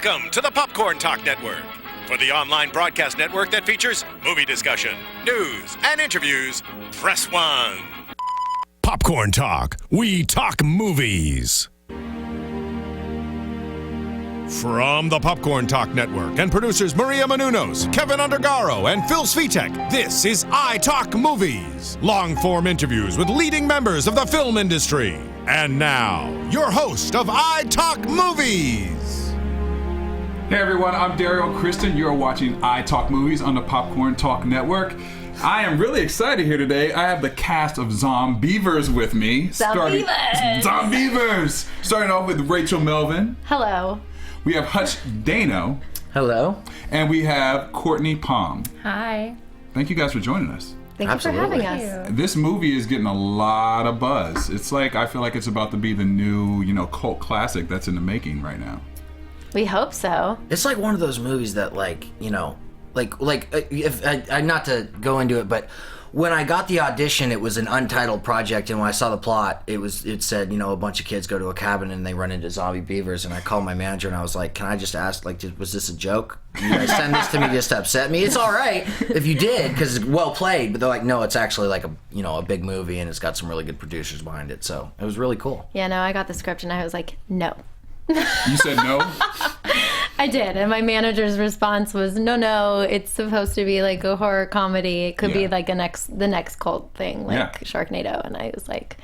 Welcome to the Popcorn Talk Network, for the online broadcast network that features movie discussion, news, and interviews. Press 1. Popcorn Talk. We talk movies. From the Popcorn Talk Network and producers Maria Menounos, Kevin Undergaro, and Phil Svitek, this is iTalk Movies. Long-form interviews with leading members of the film industry. And now, your host of iTalk Movies. Hey everyone, I'm Derrial Christon. You're watching iTalk Movies on the Popcorn Talk Network. I am really excited here today. I have the cast of Zombeavers with me. Zombeavers! Starting off with Rachel Melvin. Hello. We have Hutch Dano. Hello. And we have Cortney Palm. Hi. Thank you guys for joining us. Thank you for having us. This movie is getting a lot of buzz. It's like, I feel like it's about to be the new, cult classic that's in the making right now. We hope so. It's like one of those movies that, if not to go into it, but when I got the audition, it was an untitled project, and when I saw the plot, it said, a bunch of kids go to a cabin and they run into zombie beavers, and I called my manager and I was like, can I just ask, was this a joke? You guys send this to me just to upset me? It's all right if you did, because it's well played, but they're like, no, it's actually like a big movie, and it's got some really good producers behind it, so it was really cool. Yeah, no, I got the script and I was like, no. You said no? I did, and my manager's response was, no, it's supposed to be like a horror comedy. It could be like the next cult thing, like Sharknado. And I was like,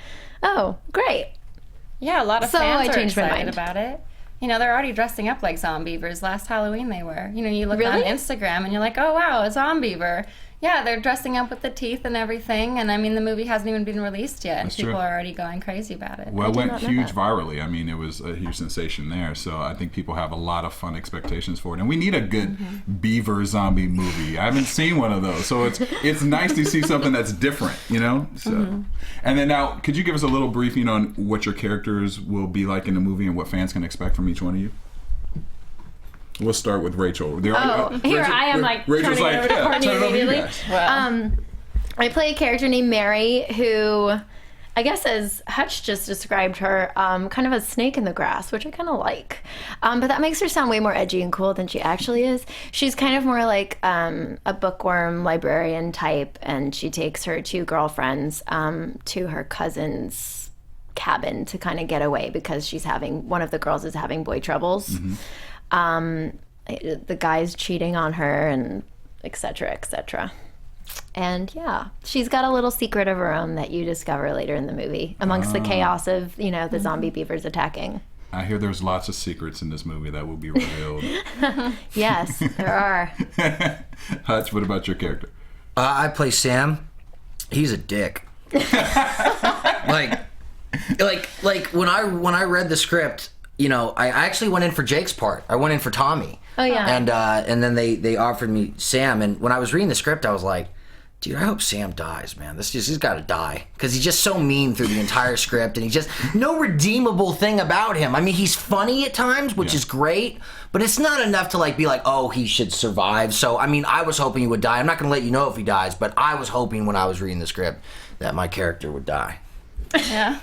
oh, great. Yeah, a lot of fans are changed my excited mind about it. They're already dressing up like Zombeavers. Last Halloween they were. You look on Instagram and you're like, oh wow, a Zombeaver. Yeah, they're dressing up with the teeth and everything, and the movie hasn't even been released yet, and people are already going crazy about it. Well, it went huge virally. It was a huge sensation there, so I think people have a lot of fun expectations for it. And we need a good beaver zombie movie. I haven't seen one of those, so it's nice to see something that's different, So, and then now, could you give us a little briefing on what your characters will be like in the movie and what fans can expect from each one of you? We'll start with Rachel. Here I am, Rachel's turning it over to Cortney immediately. I play a character named Mary who, I guess as Hutch just described her, kind of a snake in the grass, which I kind of like. But that makes her sound way more edgy and cool than she actually is. She's kind of more like a bookworm librarian type, and she takes her two girlfriends to her cousin's cabin to kind of get away because one of the girls is having boy troubles. The guy's cheating on her, and et cetera. And she's got a little secret of her own that you discover later in the movie amongst the chaos of, the zombie beavers attacking. I hear there's lots of secrets in this movie that will be revealed. Yes, there are. Hutch, what about your character? I play Sam. He's a dick. like when I read the script, I actually went in for Jake's part. I went in for Tommy. Oh yeah. And then they offered me Sam, and when I was reading the script, I was like, dude, I hope Sam dies, man. He's got to die, because he's just so mean through the entire script, and he's just no redeemable thing about him. He's funny at times, which is great, but it's not enough to be like, oh, he should survive. So I was hoping he would die. I'm not going to let you know if he dies, but I was hoping when I was reading the script that my character would die. Yeah.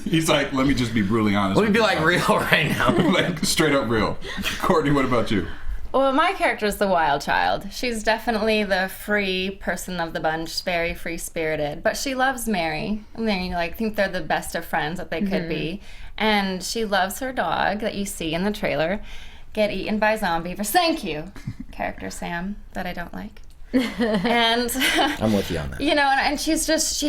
He's like, let me just be brutally honest. Let me be real right now. Straight up real. Courtney, what about you? Well, my character is the wild child. She's definitely the free person of the bunch, very free-spirited. But she loves Mary. They think they're the best of friends that they could be. And she loves her dog that you see in the trailer get eaten by zombies. Thank you, character Sam, that I don't like. And I'm with you on that. And she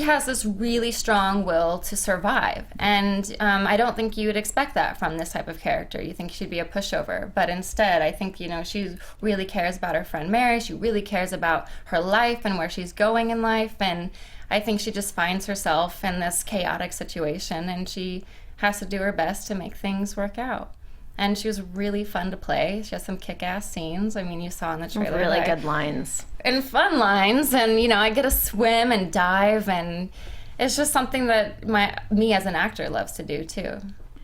has this really strong will to survive, and I don't think you would expect that from this type of character. You think she'd be a pushover, but instead I think she really cares about her friend Mary. She really cares about her life and where she's going in life, and I think she just finds herself in this chaotic situation, and she has to do her best to make things work out. And she was really fun to play. She has some kick-ass scenes. You saw in the trailer. Really good lines. And fun lines. And, I get to swim and dive. And it's just something that me as an actor loves to do, too.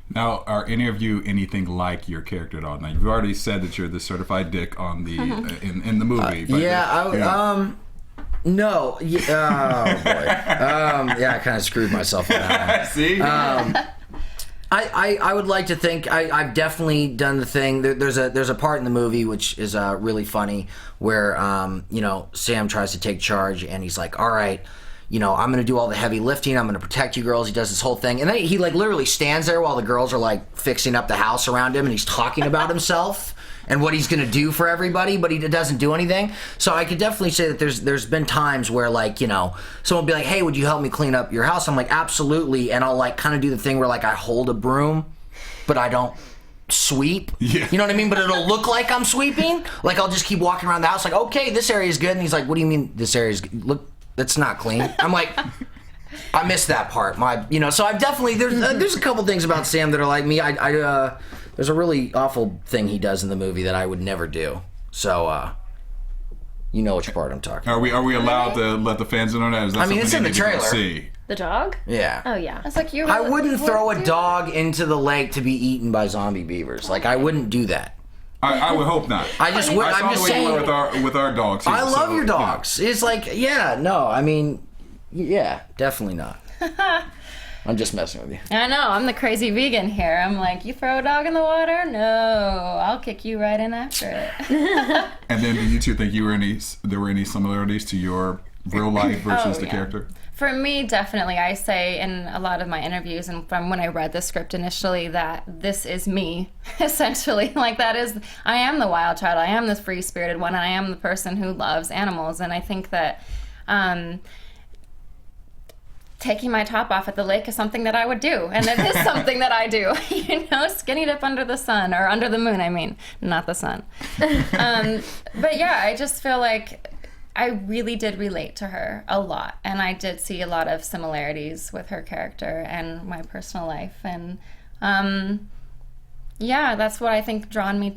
Now, are any of you anything like your character at all? Now, you've already said that you're the certified dick on the in the movie. But no. Oh, boy. I kind of screwed myself on that one. See? I would like to think I've definitely done the thing. There's a part in the movie which is really funny where Sam tries to take charge and he's like, all right, I'm going to do all the heavy lifting. I'm going to protect you girls. He does this whole thing. And then he like literally stands there while the girls are like fixing up the house around him and he's talking about himself and what he's going to do for everybody, but he doesn't do anything. So I could definitely say that there's been times where like, someone will be like, hey, would you help me clean up your house? I'm like, absolutely. And I'll like kind of do the thing where like I hold a broom, but I don't sweep. Yeah. You know what I mean? But it'll look like I'm sweeping. Like I'll just keep walking around the house like, okay, this area is good. And he's like, what do you mean this area is good? Look, that's not clean. I'm like, I missed that part. So I've definitely, there's a couple things about Sam that are like me. There's a really awful thing he does in the movie that I would never do. So, you know which part I'm talking about. Are we allowed to let the fans in on that? Is that it's in the trailer. See? The dog? Yeah. Oh, yeah. It's like I wouldn't throw a dog into the lake to be eaten by zombie beavers. Like, I wouldn't do that. I would hope not. I'm just I saw the way saying. you were with our dogs. I love your dogs. It's like, definitely not. I'm just messing with you. I know, I'm the crazy vegan here. I'm like, you throw a dog in the water? No, I'll kick you right in after it. And then do you two think there were any similarities to your real life versus the character? For me, definitely. I say in a lot of my interviews and from when I read the script initially that this is me, essentially. Like I am the wild child. I am the free-spirited one. I am the person who loves animals. And I think that taking my top off at the lake is something that I would do. And it is something that I do. Skinny dip under the sun, or under the moon, I mean, not the sun. But yeah, I just feel like I really did relate to her a lot. And I did see a lot of similarities with her character and my personal life. And that's what I think drew me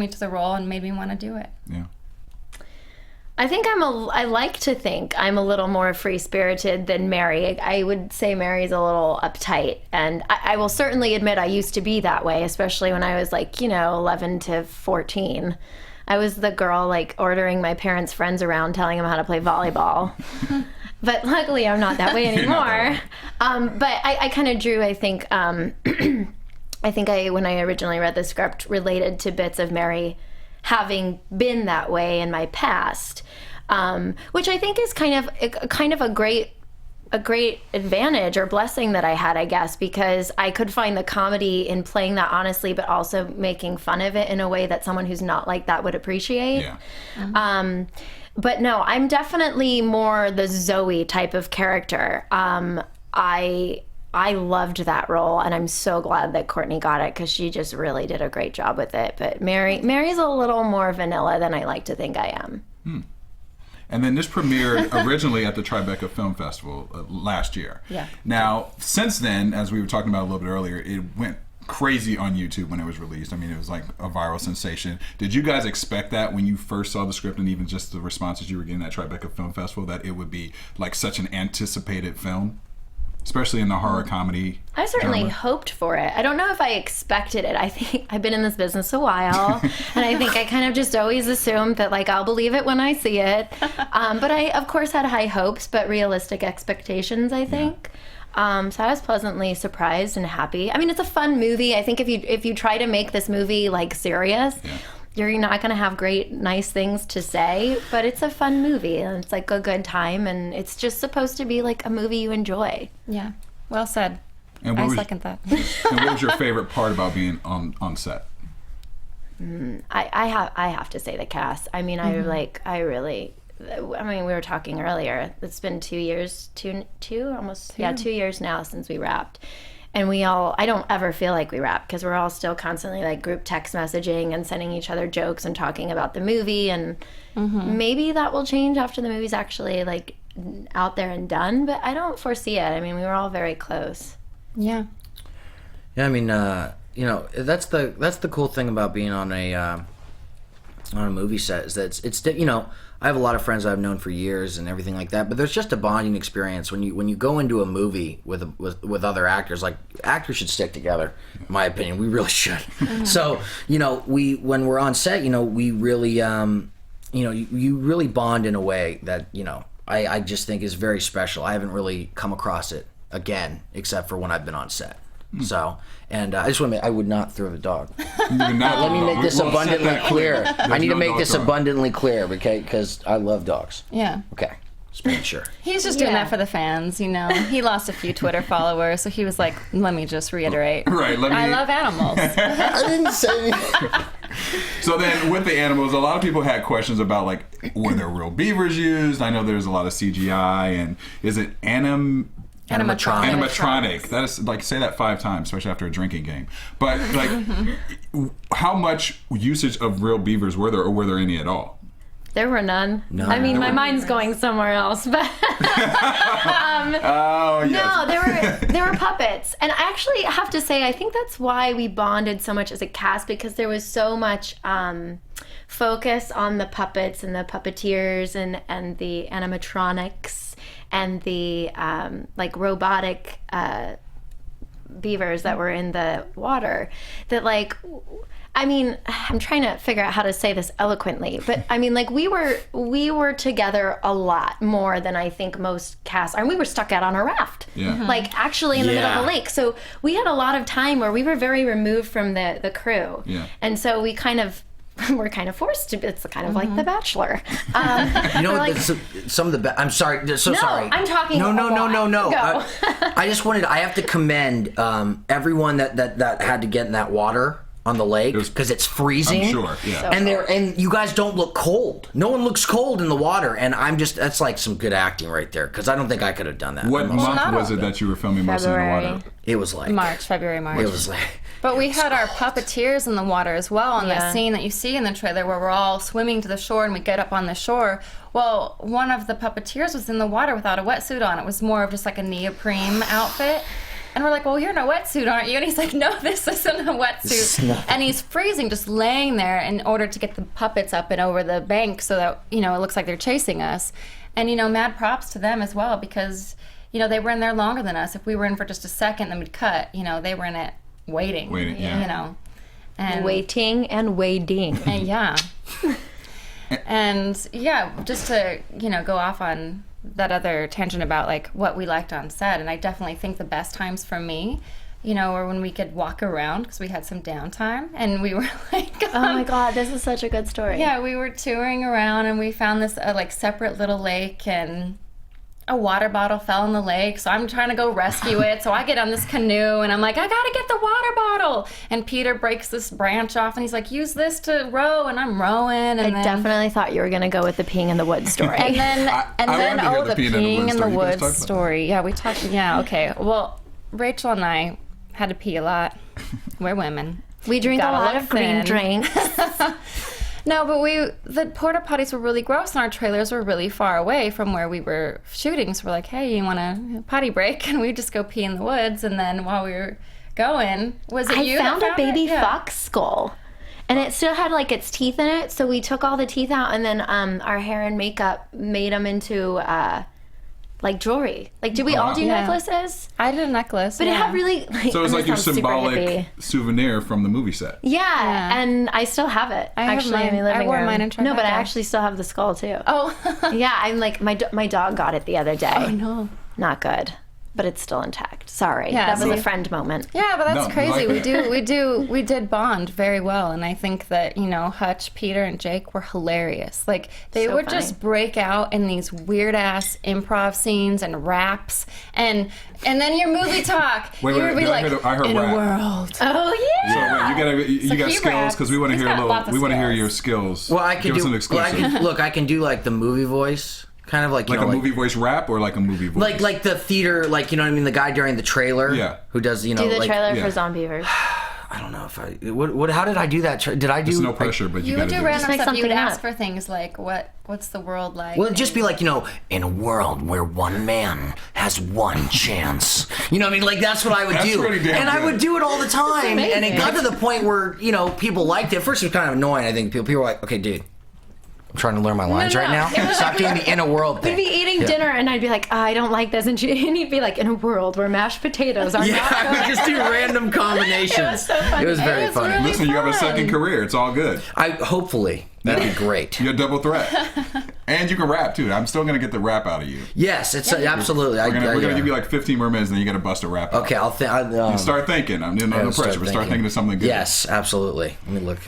to the role and made me want to do it. Yeah. I think I like to think I'm a little more free-spirited than Mary. I would say Mary's a little uptight. And I will certainly admit I used to be that way, especially when I was 11 to 14. I was the girl ordering my parents' friends around, telling them how to play volleyball. But luckily I'm not that way anymore. But I kind of drew, I think, when I originally read the script, related to bits of Mary having been that way in my past, which I think is kind of a great advantage or blessing that I had, I guess, because I could find the comedy in playing that honestly, but also making fun of it in a way that someone who's not like that would appreciate. Yeah. Mm-hmm. But no, I'm definitely more the Zoe type of character. I loved that role, and I'm so glad that Cortney got it because she just really did a great job with it. But Mary's a little more vanilla than I like to think I am. And then this premiered originally at the Tribeca Film Festival last year. Yeah. Now, since then, as we were talking about a little bit earlier, it went crazy on YouTube when it was released. I mean, it was like a viral sensation. Did you guys expect that when you first saw the script and even just the responses you were getting at Tribeca Film Festival, that it would be like such an anticipated film? Especially in the horror comedy. I certainly genre. hoped for it. I don't know if I expected it. I think I've been in this business a while, and I think I kind of just always assumed that I'll believe it when I see it. But I, of course, had high hopes, but realistic expectations, I think. Yeah. So I was pleasantly surprised and happy. I mean, it's a fun movie. I think if you try to make this movie serious. Yeah. You're not going to have great, nice things to say, but it's a fun movie, and it's a good time, and it's just supposed to be a movie you enjoy. Yeah, well said. And I second that. And what was your favorite part about being on set? I have to say the cast. I mean, we were talking earlier. It's been 2 years, two years now since we wrapped. And I don't ever feel like we wrap because we're all still constantly group text messaging and sending each other jokes and talking about the movie. And maybe that will change after the movie's actually out there and done, but I don't foresee it. I mean, we were all very close. Yeah. Yeah, I mean, that's the cool thing about being on a movie set is that it's I have a lot of friends I've known for years and everything like that, but there's just a bonding experience when you go into a movie with other actors. Actors should stick together, in my opinion. We really should. So when we're on set, we really you really bond in a way that I just think is very special. I haven't really come across it again except for when I've been on set. So, and I just want to I would not throw the dog. Let Let me make this abundantly clear. I need to make this abundantly clear, okay? Because I love dogs. Yeah. Okay. Just make sure. He's just doing that for the fans, you know. He lost a few Twitter followers, so he was like, let me just reiterate. Right, I love animals. I didn't say anything. So then with the animals, a lot of people had questions about, like, were there real beavers used? I know there's a lot of CGI, and is it animatronic? That is, like, say that 5 times, especially after a drinking game. But, like, how much usage of real beavers were there, or were there any at all? There were none. None. I mean, my mind's going somewhere else, but Oh, yes. no, there were puppets, and I actually have to say, I think that's why we bonded so much as a cast, because there was so much focus on the puppets and the puppeteers and the animatronics and the like robotic beavers that were in the water. That, like, I mean, I'm trying to figure out how to say this eloquently, but I mean, like, we were together a lot more than I think most casts are. And we were stuck out on a raft, like, actually in the middle of the lake. So we had a lot of time where we were very removed from the crew. Yeah. And so we we're kind of forced to. It's kind of like The Bachelor. You know, like, some of the I'm sorry. So no, sorry. I'm talking. No. Go. I just wanted. I have to commend everyone that had to get in that water on the lake because it's freezing. I'm sure. Yeah. And you guys don't look cold. No one looks cold in the water, and that's like some good acting right there, because I don't think I could have done that. What month was it that you were filming mostly in the water? It was like February, March. It was like. But we had our puppeteers in the water as well on that scene that you see in the trailer where we're all swimming to the shore and we get up on the shore. Well, one of the puppeteers was in the water without a wetsuit on. It was more of just like a neoprene outfit. And we're like, well, you're in a wetsuit, aren't you? And he's like, no, this isn't a wetsuit. And he's freezing, just laying there in order to get the puppets up and over the bank so that, you know, it looks like they're chasing us. And, you know, mad props to them as well, because, you know, they were in there longer than us. If we were in for just a second, then we'd cut. You know, they were in it waiting, yeah. You know. And waiting and wading. And yeah. And yeah, just to, you know, go off on that other tangent about like what we liked on set, and I definitely think the best times for me, you know, were when we could walk around because we had some downtime and we were like, oh my God, this is such a good story. Yeah, we were touring around and we found this like separate little lake, and a water bottle fell in the lake, so I'm trying to go rescue it. So I get on this canoe and I'm like, I gotta get the water bottle. And Peter breaks this branch off and he's like, use this to row, and I'm rowing. And I definitely thought you were gonna go with the peeing in the woods story. And then the peeing peeing in the woods story. Yeah, we talked. Yeah, okay. Well, Rachel and I had to pee a lot. We're women. We drink a lot of green drinks. No, but the porta potties were really gross, and our trailers were really far away from where we were shooting. So we're like, hey, you want a potty break? And we just go pee in the woods. And then while we were going, was it you that found a baby it? fox skull. And it still had like its teeth in it. So we took all the teeth out, and then our hair and makeup made them into like jewelry. Like, did we all do necklaces? I did a necklace. But it had really like, so it was like your sounds super symbolic hippie. souvenir from the movie set. Yeah, and I still have it. I have actually in my mine. living I wore room. mine in Tribeca. No, but I actually still have the skull too. Oh. Yeah, I'm like my dog got it the other day. Oh no. Not good. But it's still intact. Sorry. Yeah, that was a friend moment. Yeah, but that's No, crazy. like We did bond very well, and I think that, you know, Hutch, Peter, and Jake were hilarious. Like, they So would funny. just break out in these weird ass improv scenes and raps, and then your movie talk. Wait, you would be did like, I heard in a rap. world. Oh So yeah. wait, you got he skills, raps. because we want to He's hear got lots of we want to hear skills. your skills. Well, I can Give us an do. exclusive. Look, I can do like the movie voice, kind of like you like know, a movie voice rap or like a movie voice. like the theater, like you know what I mean. The guy during the trailer, Yeah. who does you know Do the like trailer yeah. for Zombeavers. I don't know if I what how did I do that? Did I do? It's no pressure, but you You got would to do do random make stuff. You would something ask up. for things like, what's the world like? Well, it'd just be like, you know, in a world where one man has one chance. You know what I mean? Like, that's what I would That's do. pretty damn And I good. would do it all the time. amazing. And it got to the point where, you know, people liked it. At first, it was kind of annoying, I think. People were like, okay, dude, I'm trying to learn my lines right now. Stop doing the in a world thing. We'd be eating dinner, and I'd be like, oh, I don't like this. And he'd be like, in a world where mashed potatoes are Yeah, not I would just do random combinations. It was so funny. It was very It was funny. really Listen, you have a second fun. career. It's all good. Hopefully. That'd be great. You're a double threat. And you can rap, too. I'm still going to get the rap out of you. Yes, it's absolutely. We're going to give you like 15 more minutes, and then you got to bust a rap out. Okay, I'll think. Start thinking. I'm no pressure, but start thinking of something good. Yes, absolutely. Let me look.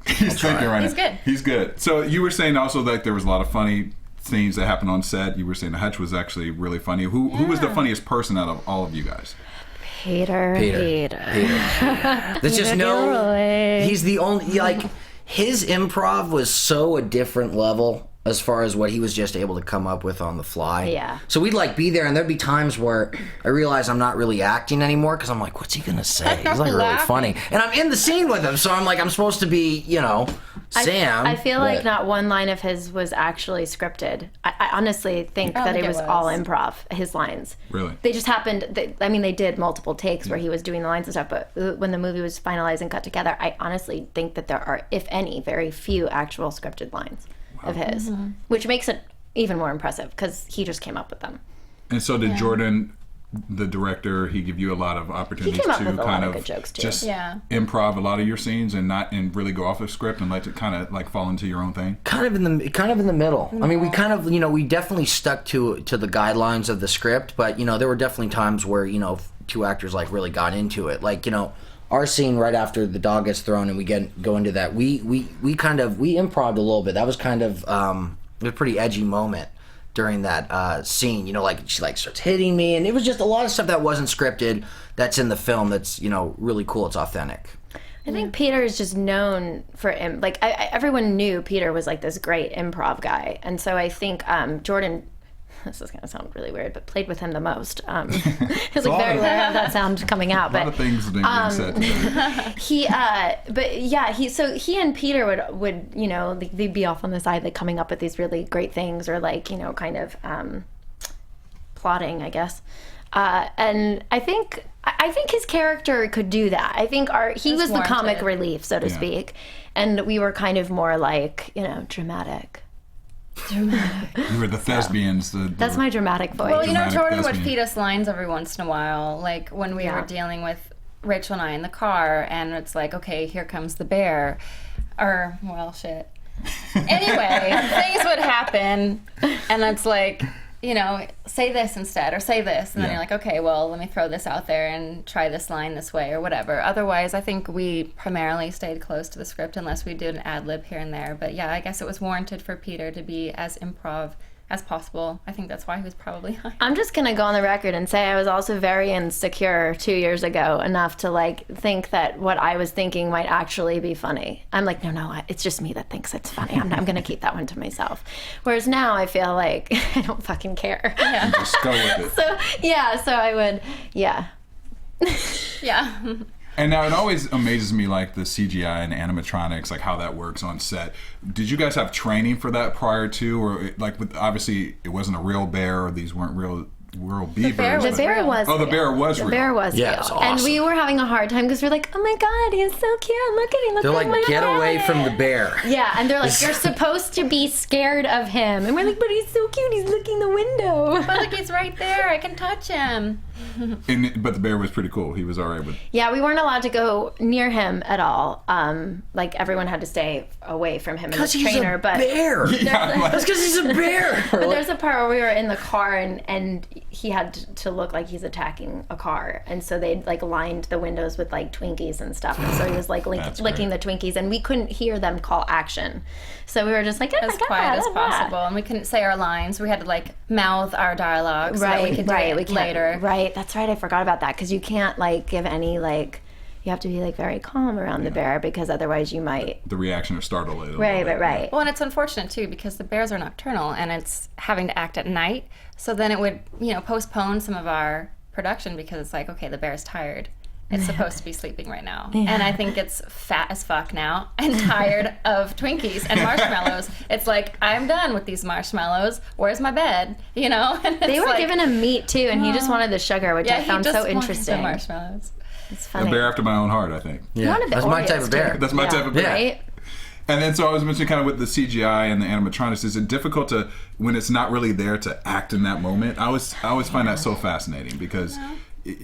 He's thinking right now. He's good. He's good. So you were saying also that there was a lot of funny scenes that happened on set. You were saying Hutch was actually really funny. Who was the funniest person out of all of you guys? Peter. There's just no. He's the only his improv was so a different level as far as what he was just able to come up with on the fly. Yeah. So we'd be there, and there'd be times where I realize I'm not really acting anymore because I'm like, what's he gonna say? He's really funny, and I'm in the scene with him, so I'm I'm supposed to be, Sam. I feel like not one line of his was actually scripted. I honestly think that it was all improv, his lines. Really? They just happened, they did multiple takes where he was doing the lines and stuff, but when the movie was finalized and cut together, I honestly think that there are, if any, very few actual scripted lines of his, which makes it even more impressive because he just came up with them. And so did Jordan, the director, he give you a lot of opportunities to kind of good jokes too. just improv a lot of your scenes and really go off the script and let it kind of fall into your own thing? Kind of in the middle. I mean, we kind of, we definitely stuck to the guidelines of the script, but there were definitely times where, two actors really got into it. Our scene right after the dog gets thrown and we go into that, we improv'd a little bit. That was kind of a pretty edgy moment during that scene. She starts hitting me, and it was just a lot of stuff that wasn't scripted that's in the film that's really cool. It's authentic. I think Peter is just known for everyone knew Peter was this great improv guy, and so I think Jordan, this is going to sound really weird, but played with him the most. It's very rare to have that sound coming out. A lot of things have been said today. He and Peter would they'd be off on the side, coming up with these really great things, or kind of plotting, I guess. And I think his character could do that. I think he was the comic relief, so to speak, and we were kind of more dramatic. You were the thespians. That's my dramatic voice. Well, Jordan would feed us lines every once in a while, when we were dealing with Rachel and I in the car, and it's okay, here comes the bear, or shit. Anyway, things would happen, and it's say this instead, or say this, and then you're okay, well, let me throw this out there and try this line this way, or whatever. Otherwise, I think we primarily stayed close to the script, unless we did an ad-lib here and there. But yeah, I guess it was warranted for Peter to be as improv as possible. I think that's why he was probably high. I'm just gonna go on the record and say I was also very insecure 2 years ago, enough to think that what I was thinking might actually be funny. I'm no, it's just me that thinks it's funny. I'm gonna keep that one to myself. Whereas now I feel I don't fucking care. Yeah. Just go with it. So I would, yeah. And now it always amazes me, the CGI and animatronics, how that works on set. Did you guys have training for that prior to, or obviously it wasn't a real bear, or these weren't real beavers? The bear was. Oh, the bear was real. The bear was real. It's awesome. And we were having a hard time because we're oh my god, he's so cute. Look at him. They're get away from the bear. Yeah, and they're you're supposed to be scared of him, and we're but he's so cute. He's looking the window. But he's right there. I can touch him. But the bear was pretty cool. He was all right with. Yeah, we weren't allowed to go near him at all. Everyone had to stay away from him and his trainer. But bear. That's because he's a bear. But there's a part where we were in the car and he had to look like he's attacking a car, and so they'd lined the windows with Twinkies and stuff, and so he was licking the Twinkies, and we couldn't hear them call action, so we were just as quiet as possible, and we couldn't say our lines. We had to mouth our dialogue so that we could do it later. Right, that's right. I forgot about that because you can't give any you have to be very calm around the bear because otherwise you might the reaction or startle it. Right. Well, and it's unfortunate too because the bears are nocturnal and it's having to act at night. So then it would postpone some of our production because it's okay, the bear's tired. It's supposed to be sleeping right now. Yeah. And I think it's fat as fuck now and tired of Twinkies and marshmallows. It's I'm done with these marshmallows. Where's my bed? And they were giving him meat too, and he just wanted the sugar, which I found so interesting. The marshmallows. It's funny. A bear after my own heart, I think. Yeah, that's my type of bear. That's my type of bear. Right? And then, so I was mentioning kind of with the CGI and the animatronics, is it difficult when it's not really there to act in that moment? I always find that so fascinating because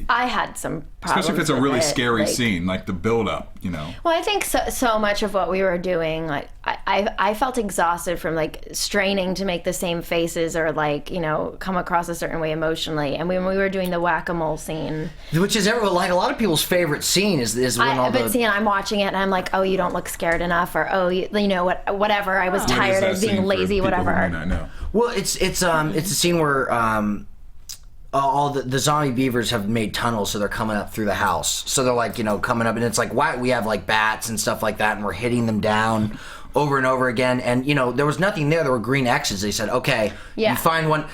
I had some problems. Especially if it's a with really it, scary scene, like the build up, you know. Well, I think so much of what we were doing, like I felt exhausted from like straining to make the same faces or like, you know, come across a certain way emotionally. And when we were doing the whack-a-mole scene, which is like a lot of people's favorite scene is when I'm watching it and I'm like, oh, you don't look scared enough, or oh, you know whatever. I was tired of being lazy, whatever. Well, it's a scene where all the zombie beavers have made tunnels, so they're coming up through the house. So they're like, you know, coming up, and it's like, why we have like bats and stuff like that, and we're hitting them down over and over again. And you know, there was nothing there. There were green X's. They said, okay, you find one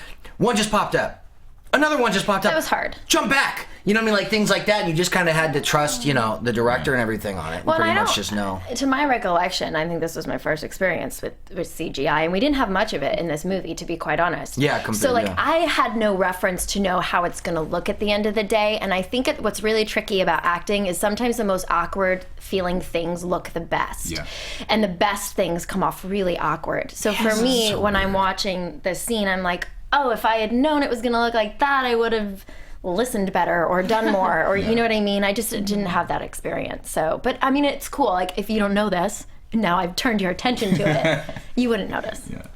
just popped up, another one just popped up. That was hard. Jump back. You know what I mean? Like things like that. And you just kind of had to trust, you know, the director and everything on it. Well, pretty much just know. To my recollection, I think this was my first experience with CGI, and we didn't have much of it in this movie, to be quite honest. Yeah, so like I had no reference to know how it's going to look at the end of the day, and I think what's really tricky about acting is sometimes the most awkward feeling things look the best. Yeah. And the best things come off really awkward. So for me, when I'm watching this scene, I'm like, oh, if I had known it was going to look like that, I would have listened better or done more, or you know what I mean? I just didn't have that experience. So, but I mean, it's cool. Like if you don't know this, now I've turned your attention to it, you wouldn't notice. Yeah.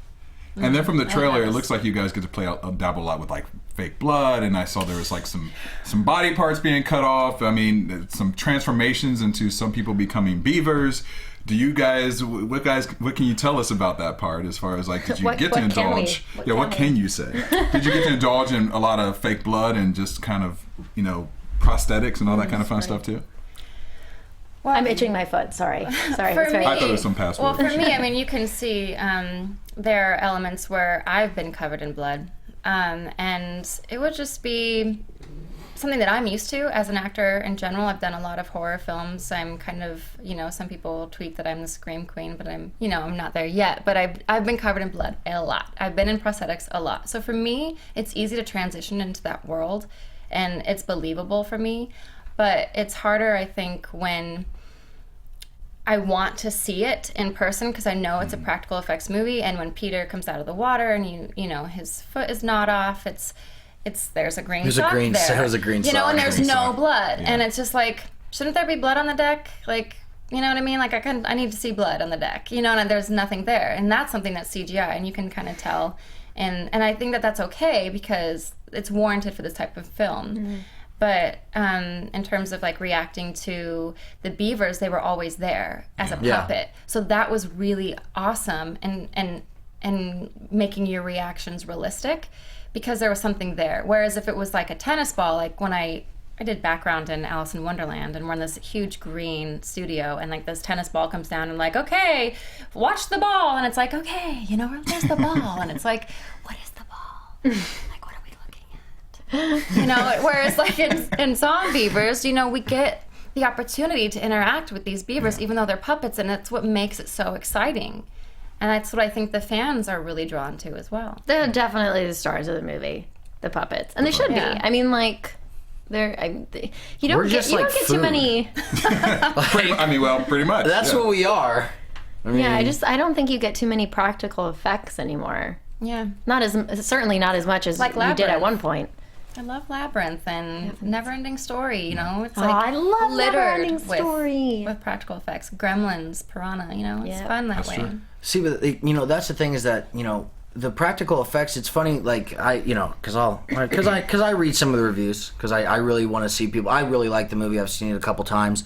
And then from the trailer, it looks like you guys get to dabble a lot with like fake blood, and I saw there was like some body parts being cut off. I mean, some transformations into some people becoming beavers. Do you guys, what can you tell us about that part as far as like, did you get to indulge? What can you say? Did you get to indulge in a lot of fake blood and just kind of, you know, prosthetics and all that kind of fun stuff too? Well, I'm itching my foot. Sorry. For I thought it was some password. Well, for me, I mean, you can see there are elements where I've been covered in blood, and it would just be something that I'm used to as an actor in general. I've done a lot of horror films. I'm kind of, you know, some people tweet that I'm the scream queen, but I'm not there yet. But I've been covered in blood a lot. I've been in prosthetics a lot. So for me, it's easy to transition into that world, and it's believable for me. But it's harder, I think, when I want to see it in person, because I know it's a practical effects movie, and when Peter comes out of the water and you know his foot is not off, there's a green sock there. There's a green sock. You know, and there's no blood. Yeah. And it's just like, shouldn't there be blood on the deck? Like, you know what I mean? Like, I need to see blood on the deck. You know, and there's nothing there. And that's something that's CGI, and you can kind of tell. And I think that that's okay, because it's warranted for this type of film. Mm-hmm. But in terms of like reacting to the beavers, they were always there as a puppet. So that was really awesome, and making your reactions realistic, because there was something there. Whereas if it was like a tennis ball, like when I did background in Alice in Wonderland, and we're in this huge green studio, and like this tennis ball comes down, and like, okay, watch the ball, and it's like, okay, you know, there's the ball, and it's like, what is the ball? Like, what are we looking at? You know, whereas like in Zombeavers, you know, we get the opportunity to interact with these beavers, even though they're puppets, and that's what makes it so exciting. And that's what I think the fans are really drawn to as well. They're definitely the stars of the movie, the puppets, and they should be. I mean, like, you don't get too many. Pretty much. That's what we are. I mean, I don't think you get too many practical effects anymore. Yeah, certainly not as much as like you did at one point. I love Labyrinth and Neverending Story. You know, it's I love littered Neverending Story with practical effects. Gremlins, Piranha. You know, it's fun that way. True. See, but you know, that's the thing, is that, you know, the practical effects, it's funny, like, because I read some of the reviews, because I really want to see people. I really like the movie. I've seen it a couple times,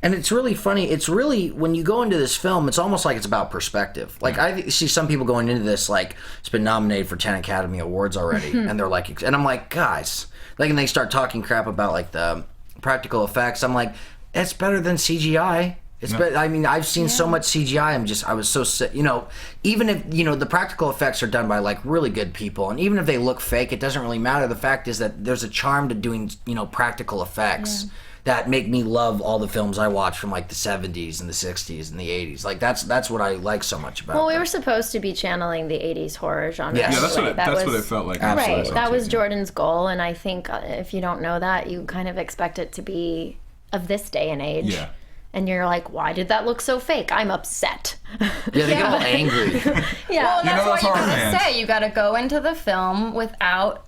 and it's really funny. It's really, when you go into this film, it's almost like it's about perspective. Like, I see some people going into this like, it's been nominated for 10 Academy Awards already, and they're like, and I'm like, guys, like, and they start talking crap about like the practical effects. I'm like, it's better than CGI. It's better. I mean, I've seen so much CGI. I was so sick. You know, even if, you know, the practical effects are done by like really good people, and even if they look fake, it doesn't really matter. The fact is that there's a charm to doing, you know, practical effects that make me love all the films I watch from like the 70s and the 60s and the 80s. Like that's what I like so much about. Well, we were supposed to be channeling the 80s horror genre. Yeah, that's what it felt like. Right, that was Jordan's goal, and I think if you don't know that, you kind of expect it to be of this day and age. Yeah. And you're like, why did that look so fake? I'm upset. Yeah, they get all angry. Well, that's what you gotta say. You gotta go into the film without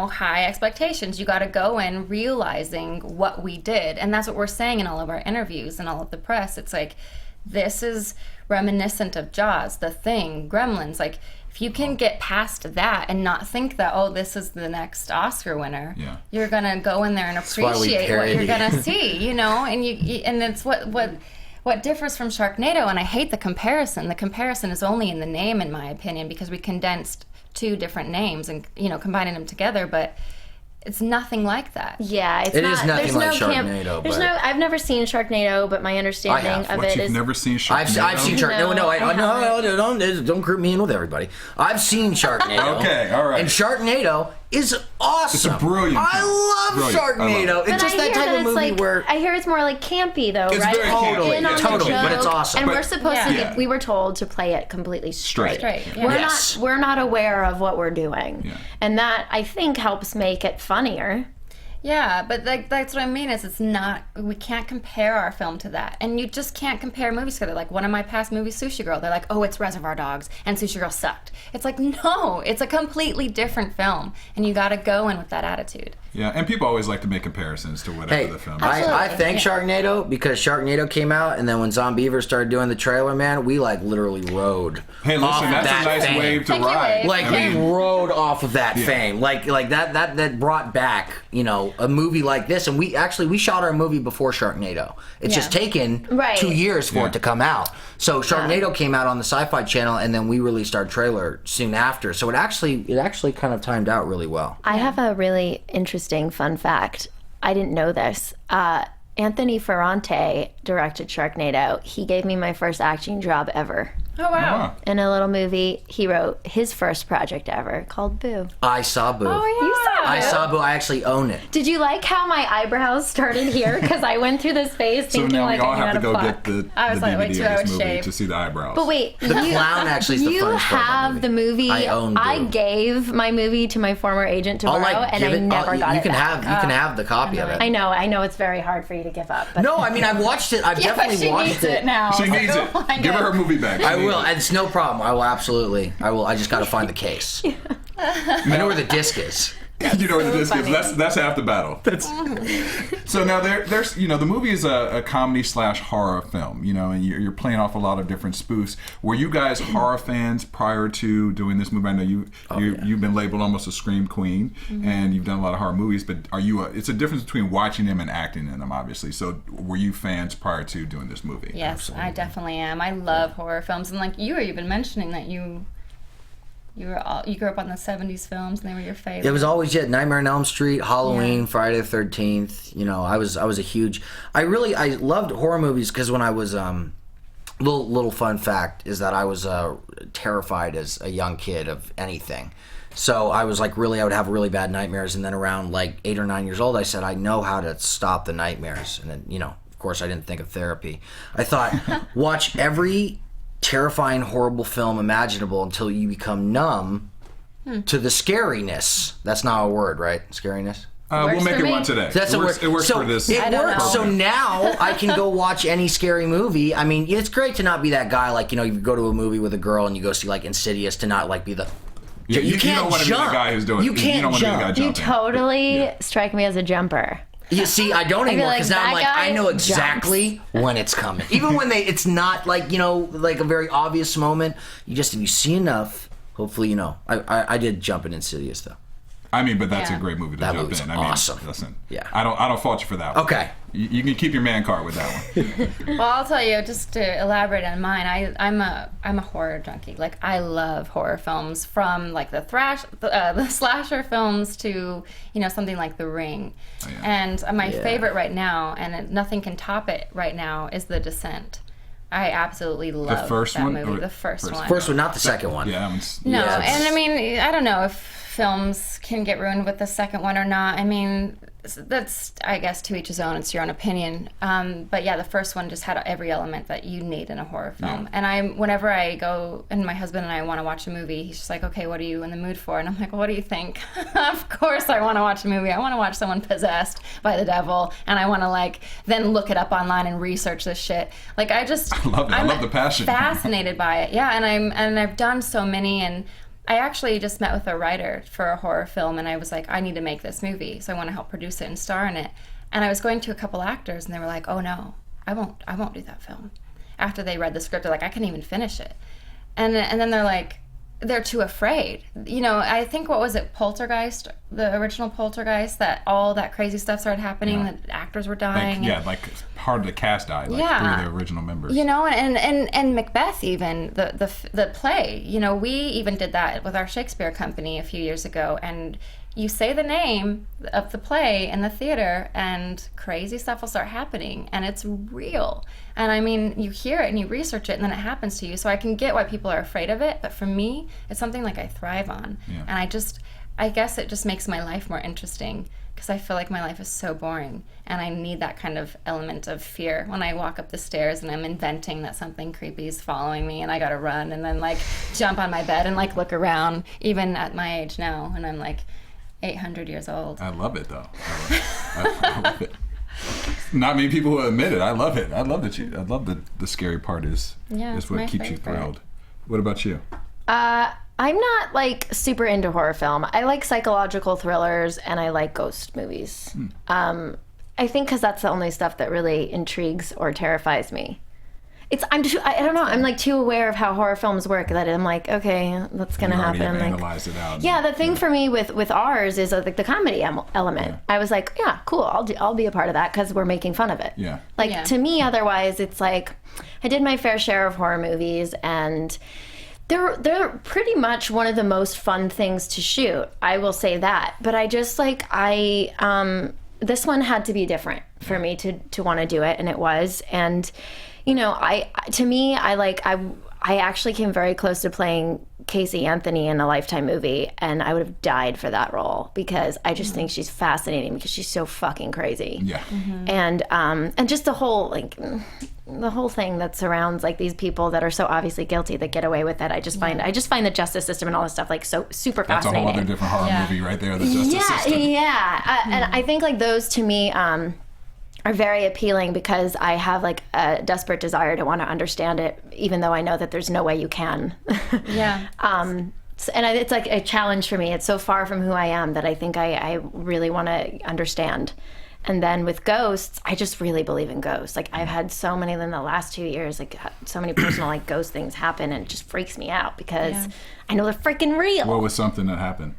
high expectations. You got to go in realizing what we did. And that's what we're saying in all of our interviews and all of the press. It's like, this is reminiscent of Jaws, The Thing, Gremlins. Like, if you can get past that and not think that, oh, this is the next Oscar winner, you're going to go in there and appreciate what you're going to see, and and it's what differs from Sharknado. And I hate the comparison. The comparison is only in the name, in my opinion, because we condensed 2 different names and, combining them together, but it's nothing like that. Yeah, it is nothing like Sharknado. I've never seen Sharknado, but my understanding of it is... You've never seen Sharknado? I've seen Sharknado. No, don't group me in with everybody. I've seen Sharknado. Okay, all right. And Sharknado is awesome. It's a brilliant film. I love Sharknado. It's just that type of movie where... I hear it's more like campy, though, it's right? Very campy. Totally, but it's awesome. And we're supposed to... We were told to play it completely straight. Yeah. We're not aware of what we're doing. Yeah. And that, I think, helps make it funnier. Yeah, but that's what I mean is it's not, we can't compare our film to that. And you just can't compare movies together. Like one of my past movies, Sushi Girl, they're like, oh, it's Reservoir Dogs, and Sushi Girl sucked. It's like, no, it's a completely different film. And you got to go in with that attitude. Yeah, and people always like to make comparisons to whatever the film is. I thank Sharknado because Sharknado came out, and then when Zombeavers started doing the trailer, man, we literally rode. Hey, listen, that's a nice fame. wave to ride. Like we rode off of that fame. Like that brought back, a movie like this, and we shot our movie before Sharknado. It's just taken 2 years for it to come out. So Sharknado came out on the Sci-Fi Channel, and then we released our trailer soon after. So it actually kind of timed out really well. I have a really interesting fun fact. I didn't know this. Anthony Ferrante directed Sharknado. He gave me my first acting job ever. Oh, wow. In a little movie, he wrote his first project ever called Boo. I saw Boo. Oh, yeah. You saw Boo? I saw Boo. I actually own it. Did you like how my eyebrows started here? Because I went through this phase thinking so now like we all I have to had a go fuck. get the I was like, wait, DVD 2 of hours this movie shave. to see the eyebrows. But wait, The clown actually is the you funnest part of have that the movie. I own Boo. I gave my movie to my former agent to borrow, and I never got it back. You can have the copy of it. I know it's very hard for you to give up. But No, I mean I've watched it. I've definitely watched needs it now. She needs it. Give her movie back. I will. It's no problem. I will absolutely. I will. I just got to find the case. I know where the disc is. You know where the disc is. That's half the battle. So now there's the movie is a comedy / horror film, and you're playing off a lot of different spoofs. Were you guys horror fans prior to doing this movie? I know you've been labeled almost a scream queen, and you've done a lot of horror movies. But are you? It's a difference between watching them and acting in them, obviously. So were you fans prior to doing this movie? Yes, absolutely. I definitely am. I love horror films, and like you were even mentioning that you grew up on the 70s films and they were your favorite. It was always Nightmare on Elm Street, Halloween, Friday the 13th. I was a huge. I loved horror movies because when I was little fun fact is that I was terrified as a young kid of anything. So I was like I would have really bad nightmares, and then around like 8 or 9 years old, I said I know how to stop the nightmares, and then of course I didn't think of therapy. I thought watch every terrifying, horrible film imaginable until you become numb to the scariness. That's not a word, right? Scariness? We'll make it one today. That's it works for this. It works. So now I can go watch any scary movie. I mean, it's great to not be that guy. Like, you go to a movie with a girl and you go see like Insidious, to not like be the... Yeah, you can't don't want to be the guy who's doing it. You can't don't want to be the guy jump. jumping. You totally strike me as a jumper. You see, I don't anymore because now I'm like, I know jumps. exactly when it's coming. Even when it's not like, like a very obvious moment. You see enough. Hopefully, I did jump in Insidious though. I mean, but that's a great movie to That jump movie's in. awesome. Listen, Yeah. I don't fault you for that one. Okay. You can keep your man card with that one. Well, I'll tell you, just to elaborate on mine, I'm a horror junkie. Like, I love horror films, from like the slasher films to something like The Ring. Oh, yeah. And my favorite right now, and nothing can top it right now, is The Descent. I absolutely love The first that one? movie. Or The first one. First one, not the second one. Yeah, that one's... No, Yeah, and I mean, I don't know if films can get ruined with the second one or not. I mean, that's, I guess, to each his own. It's your own opinion. But yeah, the first one just had every element that you need in a horror film. Yeah. And whenever I go, and my husband and I want to watch a movie, he's just like, okay, what are you in the mood for? And I'm like, well, what do you think? Of course I want to watch a movie. I want to watch someone possessed by the devil, and I want to then look it up online and research this shit. I love it. I love the passion. Fascinated by it. Yeah, and I've done so many, and I actually just met with a writer for a horror film, and I was like, I need to make this movie, so I want to help produce it and star in it. And I was going to a couple actors, and they were like, oh no, I won't do that film. After they read the script, they're like, I couldn't even finish it. And then they're like, they're too afraid. You know, I think, what was it, Poltergeist, the original Poltergeist, that all that crazy stuff started happening, that actors were dying. Like part of the cast died, like 3 of the original members. You know, and Macbeth even, the play, you know, we even did that with our Shakespeare company a few years ago, and you say the name of the play in the theater and crazy stuff will start happening, and it's real. And I mean, you hear it and you research it and then it happens to you. So I can get why people are afraid of it, but for me, it's something like I thrive on. Yeah. And I guess it just makes my life more interesting, because I feel like my life is so boring, and I need that kind of element of fear when I walk up the stairs and I'm inventing that something creepy is following me and I gotta run and then like jump on my bed and like look around, even at my age now, and I'm like 800 years old. I love it though. I love it. Not many people will admit it. I love it. I love the scary part is what keeps you thrilled. What about you? I'm not like super into horror film. I like psychological thrillers and I like ghost movies. I think because that's the only stuff that really intrigues or terrifies me. I don't know. I'm like too aware of how horror films work that I'm like, okay, that's gonna happen. Already like, analyzed it out. Yeah, the thing for me with ours is like the comedy element. Yeah. I was like, yeah, cool. I'll be a part of that because we're making fun of it. Yeah. Like to me, otherwise, it's like I did my fair share of horror movies, and they're pretty much one of the most fun things to shoot. I will say that. But I just like this one had to be different for me to want to do it, and it was. And you know, I actually came very close to playing Casey Anthony in a Lifetime movie, and I would have died for that role because I just think she's fascinating because she's so fucking crazy. Yeah. And just the whole thing that surrounds like these people that are so obviously guilty that get away with it. I just find the justice system and all this stuff like so super fascinating. That's a whole other different horror movie right there. The justice system. Yeah. And I think like those to me are very appealing because I have like a desperate desire to want to understand it, even though I know that there's no way you can. Yeah. And it's like a challenge for me. It's so far from who I am that I think I really want to understand. And then with ghosts, I just really believe in ghosts. Like I've had so many in the last 2 years, like so many personal like ghost things happen, and it just freaks me out because I know they're freaking real. What was something that happened?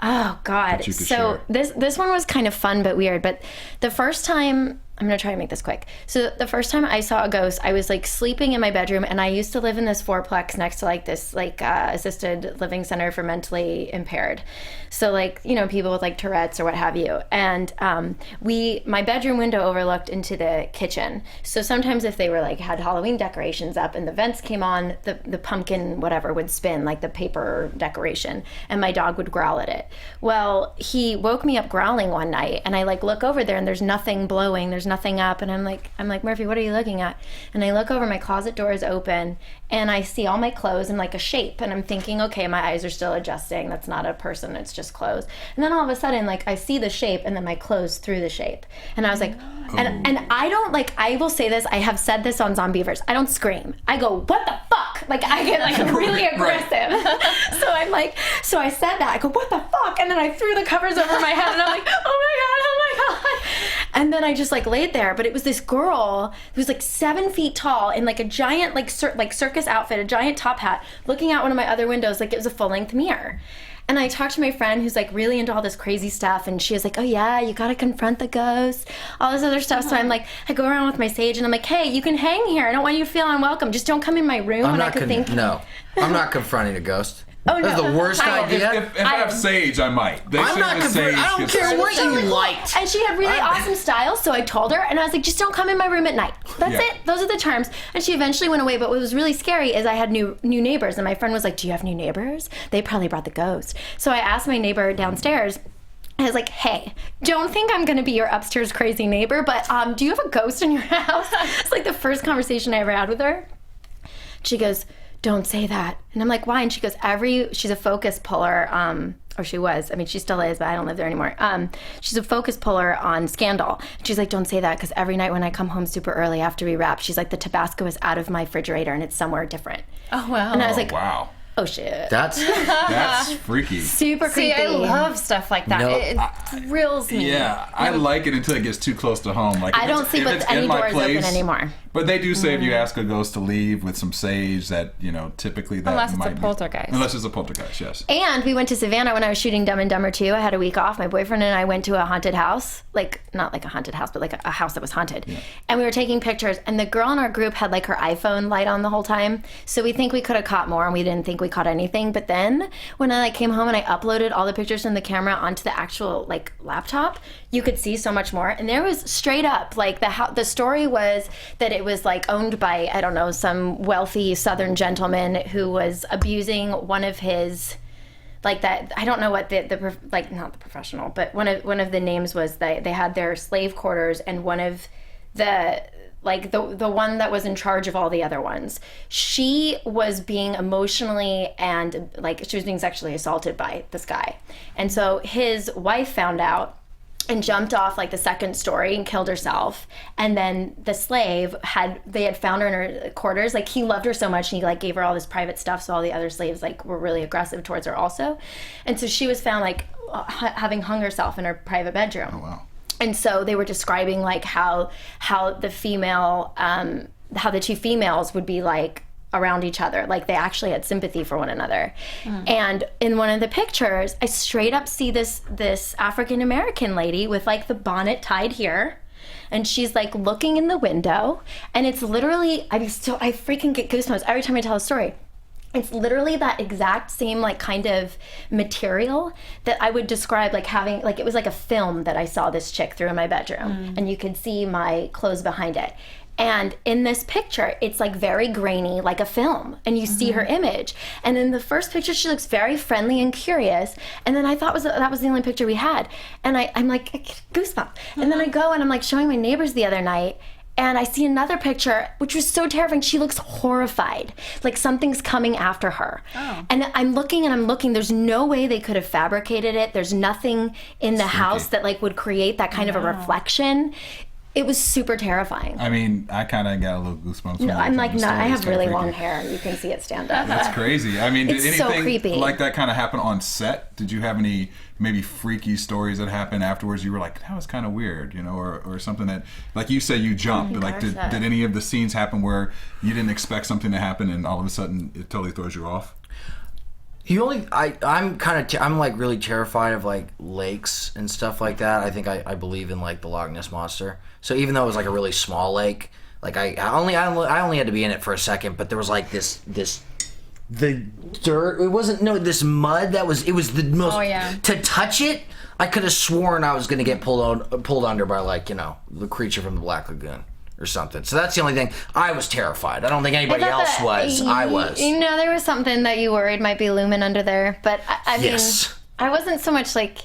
Oh God. So this one was kind of fun but weird. But the first time, I'm gonna try to make this quick. So the first time I saw a ghost, I was like sleeping in my bedroom, and I used to live in this fourplex next to like this like assisted living center for mentally impaired. So like, you know, people with like Tourette's or what have you. And my bedroom window overlooked into the kitchen. So sometimes if they were like had Halloween decorations up and the vents came on, the pumpkin whatever would spin, like the paper decoration, and my dog would growl at it. Well, he woke me up growling one night, and I like look over there and there's nothing blowing, there's nothing up, and I'm like, Murphy, what are you looking at? And I look over, my closet door is open, and I see all my clothes in like a shape, and I'm thinking, okay, my eyes are still adjusting, that's not a person, it's just clothes. And then all of a sudden, like I see the shape and then my clothes through the shape, and I was like, and I don't like, I will say this, I have said this on Zombeavers, I don't scream, I go, what the fuck? Like I get like really aggressive. So I'm like, so I said that, I go, what the fuck? And then I threw the covers over my head, and I'm like, oh my god. And then I just like laid there, but it was this girl who was like 7 feet tall in like a giant like circus outfit, a giant top hat, looking out one of my other windows like it was a full-length mirror. And I talked to my friend who's like really into all this crazy stuff, and she was like, oh yeah, you gotta confront the ghosts, all this other stuff. So I'm like, I go around with my sage and I'm like, hey, you can hang here, I don't want you to feel unwelcome, just don't come in my room. No, I'm not confronting a ghost. Oh, That's no. the worst idea. If I have sage, I might. I don't care what you liked. And she had really awesome style, so I told her, and I was like, just don't come in my room at night. That's it. Those are the terms. And she eventually went away, but what was really scary is I had new neighbors, and my friend was like, do you have new neighbors? They probably brought the ghost. So I asked my neighbor downstairs, I was like, hey, don't think I'm going to be your upstairs crazy neighbor, but do you have a ghost in your house? It's like the first conversation I ever had with her. She goes, don't say that. And I'm like, why? And she goes, she's a focus puller, or she was. I mean, she still is, but I don't live there anymore. She's a focus puller on Scandal. And she's like, don't say that, because every night when I come home super early after we wrap, she's like, the Tabasco is out of my refrigerator and it's somewhere different. Oh, wow. And I was like, wow. Oh shit. That's freaky. Super See, creepy. I love stuff like that. No, It thrills me. Yeah, I like it until it gets too close to home. Like I don't sleep with any doors open anymore. But they do say if you ask a ghost to leave with some sage, that typically that Unless it's might a be- poltergeist. Unless it's a poltergeist, yes. And we went to Savannah when I was shooting Dumb and Dumber 2. I had a week off. My boyfriend and I went to a haunted house. Like, not like a haunted house, but like a house that was haunted. Yeah. And we were taking pictures, and the girl in our group had like her iPhone light on the whole time. So we think we could have caught more, and we didn't think we caught anything. But then when I came home and I uploaded all the pictures from the camera onto the actual like laptop, you could see so much more. And there was straight up like the story was that it was like owned by, I don't know, some wealthy Southern gentleman who was abusing one of his, like that, I don't know what the like, not the professional, but one of the names was that they had their slave quarters, and one of the like the one that was in charge of all the other ones, she was being emotionally and like she was being sexually assaulted by this guy. And so his wife found out and jumped off like the second story and killed herself. And then the slave had found her in her quarters. Like he loved her so much, and he like gave her all this private stuff. So all the other slaves like were really aggressive towards her also. And so she was found like having hung herself in her private bedroom. Oh, wow. And so they were describing like how the female, how the two females would be like around each other. Like they actually had sympathy for one another. And in one of the pictures, I straight up see this African-American lady with like the bonnet tied here. And she's like looking in the window, and it's literally, I freaking get goosebumps every time I tell a story. It's literally that exact same like kind of material that I would describe like having, like it was like a film that I saw this chick through in my bedroom, and you could see my clothes behind it. And in this picture, it's like very grainy, like a film, and you see her image. And in the first picture, she looks very friendly and curious. And then I thought that was the only picture we had. And I'm like, I get goosebumps. And then I go and I'm like showing my neighbors the other night, and I see another picture, which was so terrifying. She looks horrified, like something's coming after her. Oh. And I'm looking. There's no way they could have fabricated it. There's nothing in the house that like would create that kind of a reflection. It was super terrifying. I mean, I kind of got a little goosebumps. No, I'm like, not. I have really long hair. You can see it stand up. That's crazy. I mean, did It's so anything creepy. like that kind of happen on set? Did you have any maybe freaky stories that happened afterwards? You were like, that was kind of weird, or something that, like you said, you jumped. But like, did any of the scenes happen where you didn't expect something to happen and all of a sudden it totally throws you off? I'm like really terrified of like lakes and stuff like that. I think I believe in like the Loch Ness monster. So even though it was like a really small lake, like I only had to be in it for a second, but there was like the dirt. It wasn't this mud it was the most. Oh, yeah. To touch it, I could have sworn I was gonna get pulled under by like the creature from the Black Lagoon or something. So that's the only thing. I was terrified. I don't think anybody else was. I was. There was something that you worried might be looming under there, but I mean, I wasn't so much like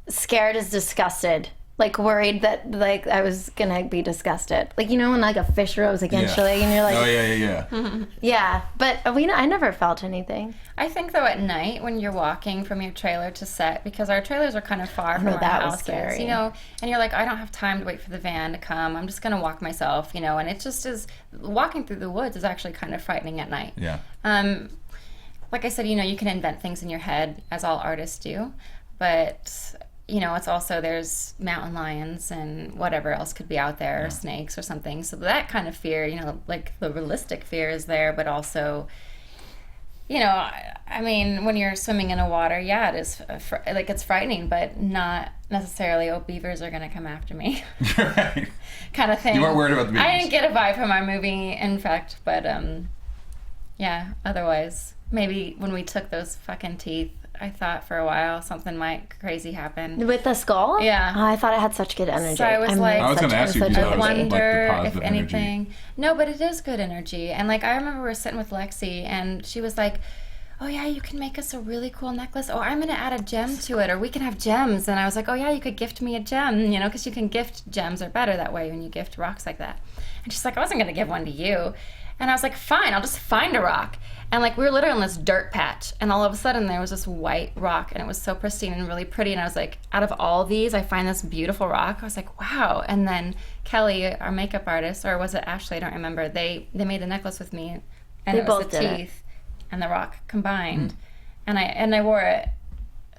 scared as disgusted. Like worried that like I was gonna be disgusted. Like when like a fish rose against your leg and you're like, oh yeah. Yeah, but I never felt anything. I think though at night when you're walking from your trailer to set, because our trailers are kind of far from our that was houses, scary. and you're like, I don't have time to wait for the van to come. I'm just gonna walk myself, and it just is, walking through the woods is actually kind of frightening at night. Yeah. Like I said, you can invent things in your head, as all artists do, but it's also, there's mountain lions and whatever else could be out there, or snakes or something. So that kind of fear, like the realistic fear is there, but also, I mean, when you're swimming in a water, it is, like it's frightening, but not necessarily, beavers are going to come after me. Right. Kind of thing. You weren't worried about the beavers. I didn't get a vibe from our movie, in fact, but otherwise, maybe when we took those fucking teeth, I thought for a while something might crazy happen. With the skull? Yeah. Oh, I thought it had such good energy. So I was like, I was going to ask you if you I noticed, like, the wonder positive if anything. energy. No, but it is good energy. And like I remember we were sitting with Lexi, and she was like, oh yeah, you can make us a really cool necklace. Oh, I'm going to add a gem to it, or we can have gems. And I was like, oh yeah, you could gift me a gem, because you can gift gems are better that way when you gift rocks like that. And she's like, I wasn't going to give one to you. And I was like, fine, I'll just find a rock. And like we were literally on this dirt patch, and all of a sudden there was this white rock, and it was so pristine and really pretty. And I was like, out of all these, I find this beautiful rock. I was like, wow. And then Kelly, our makeup artist, or was it Ashley? I don't remember. They made the necklace with me, and They it was both the did it. teeth. and The Rock combined, and I wore it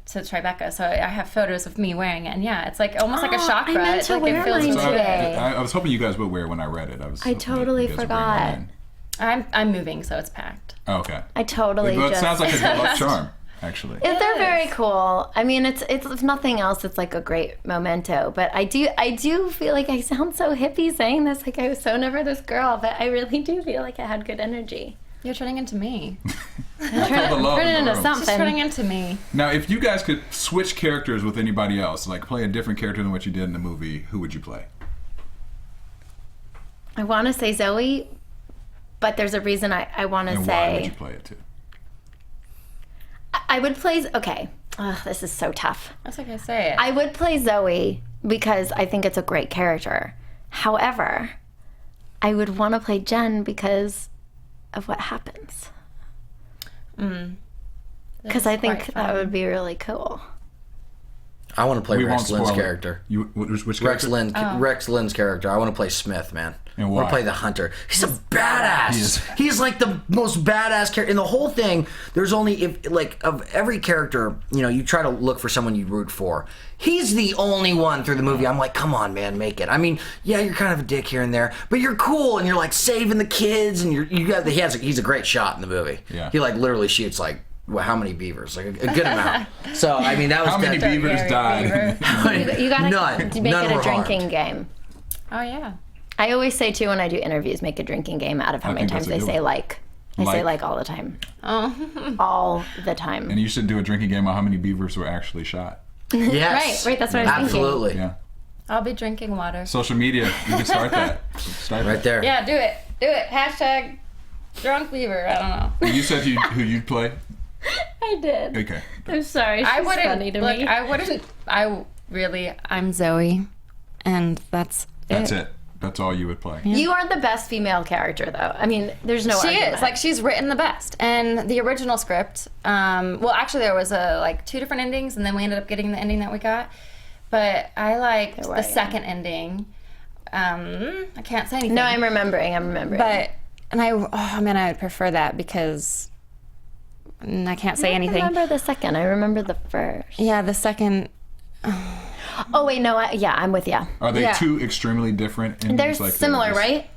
to Tribeca, so I have photos of me wearing it, and yeah, it's like almost like a chakra. I meant It's to like wear it feels mine really today. I was hoping you guys would wear it when I read it. I totally forgot. I'm moving, so it's packed. Oh, okay. I totally Well, it just... sounds like a good luck charm, actually. They're very cool. I mean, it's if nothing else, it's like a great memento. But I do feel like I sound so hippie saying this, like I was so never this girl, but I really do feel like I had good energy. You're turning into me. Turning into She's something. turning into me. Now, if you guys could switch characters with anybody else, like play a different character than what you did in the movie, who would you play? I want to say Zoe, but there's a reason I want to And say... why would you play it too? I would play... Okay. Ugh, this is so tough. That's like I say it. I would play Zoe because I think it's a great character. However, I would want to play Jen because of what happens. Because I think that would be really cool. I want to play We Rex won't Lynn's spoil it. character. Which Rex character? Rex Lynn's character. I want to play Smith, man. And I why? want to play the hunter. He's a badass. He is. He's like the most badass character in the whole thing. There's only of every character, you try to look for someone you root for. He's the only one through the movie. I'm like, come on, man, make it. I mean, yeah, you're kind of a dick here and there, but you're cool and you're like saving the kids and he's a great shot in the movie. Yeah. He like literally shoots like. Well, how many beavers? Like a good amount. So I mean, that was How many beavers died? You gotta None. make None it a were drinking harmed. game. Oh yeah. I always say too when I do interviews, make a drinking game out of how I many think times that's a they good say one. like. I say like all the time. Oh. All the time. And you should do a drinking game on how many beavers were actually shot. Yes. Right, that's what I was thinking. Absolutely. Yeah. I'll be drinking water. Social media, you can start that. Start Right that. there. Yeah, do it. Do it. Hashtag drunk beaver. I don't know. You said who you'd play? I did. Okay. I'm sorry. She's I wouldn't. funny to Look, me. I wouldn't. I'm Zoe, and that's It. That's all you would play. You are the best female character, though. I mean, there's no She argument. is like she's written the best. And the original script, well, actually there was two different endings, and then we ended up getting the ending that we got. But I liked the second ending. I can't say anything. No, I'm remembering. But I would prefer that because I can't say anything. I remember the second. I remember the first. Yeah, the second. Oh wait, no. I'm with you. Are they Yeah. two extremely different endings? They're similar, right?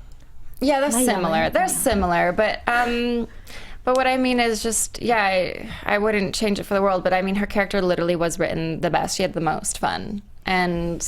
Yeah, they're yeah, similar. yeah. They're similar, but what I mean is just I wouldn't change it for the world. But I mean, her character literally was written the best. She had the most fun, and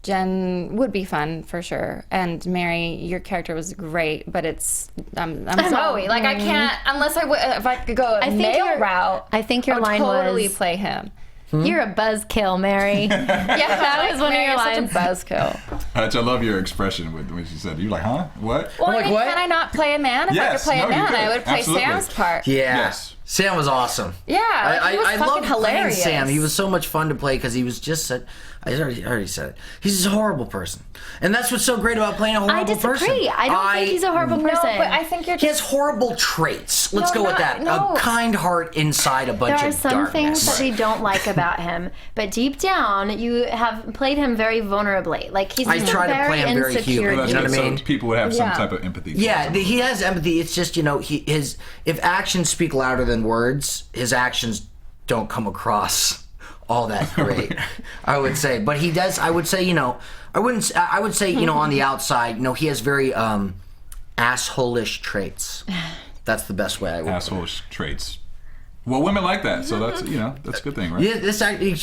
Jen would be fun for sure. And Mary, your character was great, but it's I'm Zoe. Like I can't unless if I could go a male route. I think your I would line totally was, play him. "You're a buzzkill, Mary." Yeah, that was one of your lines. Such a buzzkill. Hutch, I love your expression when she said, you're like, huh? What? Well, like, what? can I not play a man? If Yes, I could play no, a you man, could. I would play Absolutely. Sam's part. Yeah. Yes. Sam was awesome. Yeah, like, he was fucking loved playing hilarious. Sam. He was so much fun to play because he was just such. I already said it. He's a horrible person, and that's what's so great about playing a horrible person. I disagree. I don't think he's a horrible person. No, but I think you're He just. has horrible traits. Let's No, go with not- that. no. A kind heart inside a bunch There are of some darkness. things that we don't like about him, but deep down, you have played him very vulnerably. Like he's I just try to very play him very insecure. human, Well, that's you know good. what I mean? So people would have some Yeah. type of empathy. Yeah, for him. he has empathy. It's just if actions speak louder than words, his actions don't come across all that great. I would say, but he does. I would say, I would say, on the outside, he has very asshole-ish traits. That's the best way I would. Asshole traits. Well, women like that, so that's that's a good thing, right? Yeah, this actually,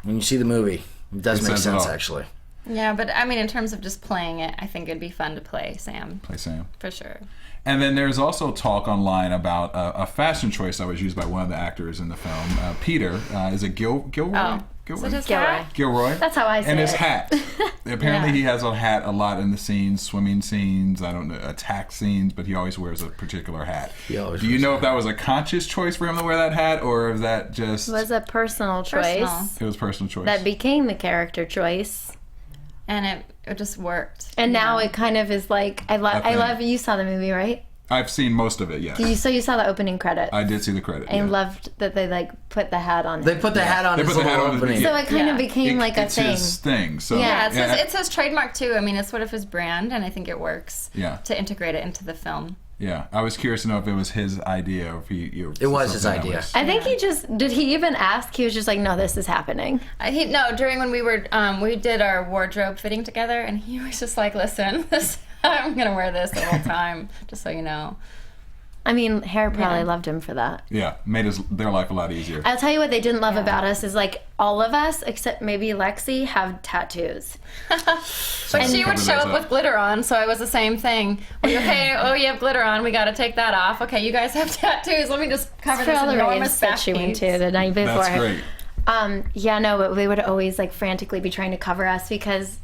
when you see the movie, it does make says it sense all. actually. Yeah, but I mean, in terms of just playing it, I think it'd be fun to play Sam Play Sam. for sure. And then there's also talk online about a fashion choice that was used by one of the actors in the film. Peter, is it Gilroy? Oh, Gilroy? is it his Gilroy. hat? Gilroy? That's how I say And his it. hat. Apparently he has a hat a lot in the scenes, swimming scenes, I don't know, attack scenes, but he always wears a particular hat. He always Do you wears know if that was a conscious choice for him to wear that hat, or if that just... It was a personal choice Personal. It was personal choice. that became the character choice. And it just worked. And now it kind of is like I thing. love. You saw the movie, right? I've seen most of it, yes. You saw the opening credits. I did see the credit. I yeah. loved that they put the hat on. They Him. put the hat on They his put the little hat on the- opening. yeah. So it kind of Yeah. became like a it's thing. his thing. So Yeah, It's his trademark too. I mean, it's sort of his brand, and I think it works Yeah. to integrate it into the film. Yeah, I was curious to know if it was his idea or if It was his idea. I think did he even ask? He was just like, no, this is happening. During when we were, we did our wardrobe fitting together, and he was just like, listen, I'm going to wear this the whole time, just so you know. I mean, Hair probably loved him for that. Yeah, made their life a lot easier. I'll tell you what they didn't love about us is like all of us, except maybe Lexi, have tattoos. But she would show up with glitter on, so it was the same thing. Okay, you have glitter on, we got to take that off. Okay, you guys have tattoos, let me just cover this enormous that she went to the night before. That's great. But they would always like frantically be trying to cover us because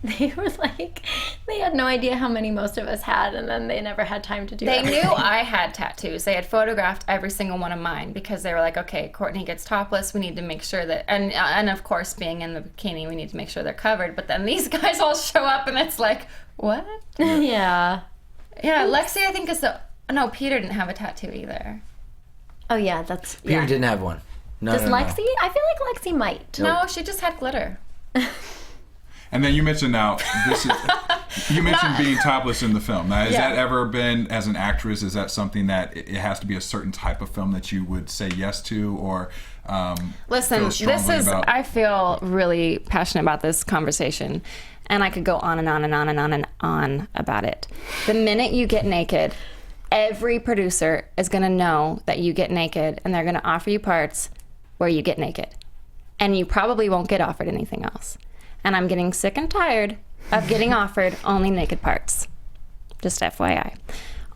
they were like, they had no idea how many most of us had, and then they never had time to do it. They knew I had tattoos. They had photographed every single one of mine because they were like, okay, Cortney gets topless, we need to make sure that, and of course, being in the bikini, we need to make sure they're covered. But then these guys all show up, and it's like, what? Yeah. Yeah, Lexi, I think, no, Peter didn't have a tattoo either. Oh, yeah, Peter didn't have one. No, Does no, Lexi? No. I feel like Lexi might. No, she just had glitter. And then you mentioned you mentioned being topless in the film. Now, has that ever been, as an actress, is that something that it has to be a certain type of film that you would say yes to, or listen, feel strongly about? I feel really passionate about this conversation, and I could go on and on and on and on and on about it. The minute you get naked, every producer is going to know that you get naked, and they're going to offer you parts where you get naked, and you probably won't get offered anything else. And I'm getting sick and tired of getting offered only naked parts. Just FYI.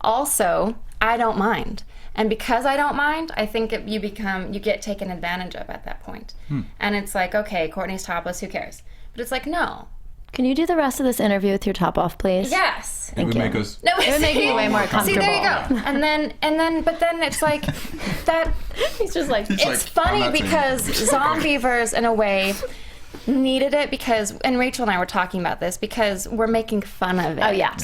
Also, I don't mind. And because I don't mind, I think you get taken advantage of at that point. And it's like, okay, Cortney's topless, who cares? But it's like, no. Can you do the rest of this interview with your top off, please? Yes. It would make us. No, it would make me way more comfortable. See, there you go. But then it's like that. He's just like, it's funny because Zombeavers, in a way, needed it because, and Rachel and I were talking about this, because we're making fun of it. Oh, yeah.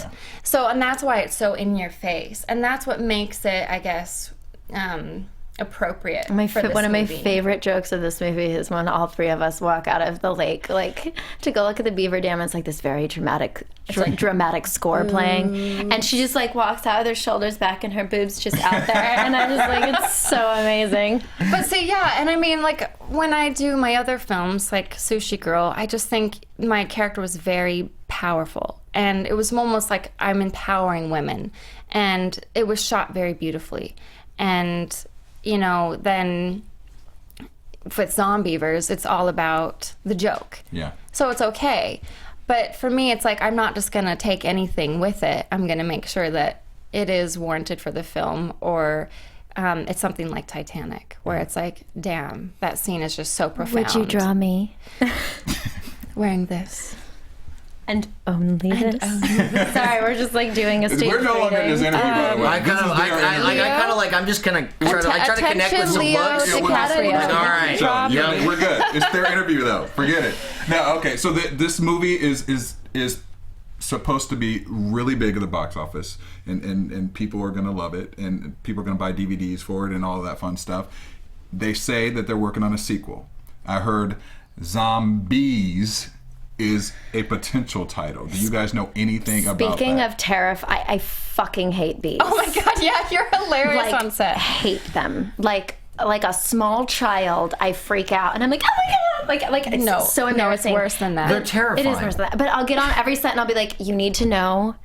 So, and that's why it's so in your face. And that's what makes it, I guess, appropriate for this one of my movie. favorite jokes of this movie is when all three of us walk out of the lake, like, to go look at the beaver dam. It's like this very dramatic score playing, and she just like walks out with her shoulders back and her boobs just out there, and I'm just like, it's so amazing. But see, yeah, and I mean, like, when I do my other films, like Sushi Girl, I just think my character was very powerful, and it was almost like I'm empowering women, and it was shot very beautifully, and then with Zombeavers, it's all about the joke. Yeah. So it's okay. But for me, it's like, I'm not just going to take anything with it. I'm going to make sure that it is warranted for the film, or it's something like Titanic, where it's like, damn, that scene is just so profound. Would you draw me? Wearing this. And only this. Sorry, we're just like doing a stage We're no longer in this interview, by the way. I'm just gonna try to connect with some looks. All right. So, we're good. It's their interview, though. Forget it. Now, okay. So this movie is supposed to be really big at the box office, and people are gonna love it, and people are gonna buy DVDs for it, and all of that fun stuff. They say that they're working on a sequel. I heard Zombies is a potential title. Do you guys know anything about that? Speaking of I fucking hate bees. Oh my god, yeah, you're hilarious on set. Hate them. Like a small child, I freak out, and I'm like, oh my god, like it's so embarrassing. No, it's worse than that. They're terrifying. It is worse than that. But I'll get on every set and I'll be like, you need to know,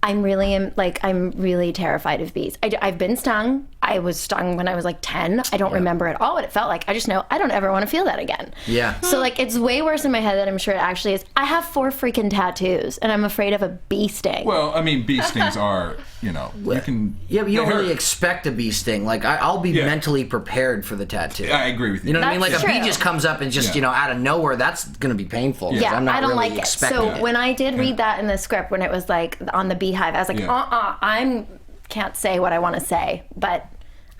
I'm really terrified of bees. I've been stung. I was stung when I was like 10. I don't remember at all what it felt like. I just know I don't ever want to feel that again. Yeah. So like, it's way worse in my head than I'm sure it actually is. I have 4 freaking tattoos, and I'm afraid of a bee sting. Well, I mean, bee stings are, you can. Yeah, but you don't really expect a bee sting. Like, I'll be mentally prepared for the tattoo. I agree with you. You know what I mean? Like, That's a bee true. just comes up and just, out of nowhere, that's going to be painful. Yeah, I'm not I don't really like it. expecting So it. when I did read that in the script, when it was like on the beehive, I was like, I can't say what I want to say, but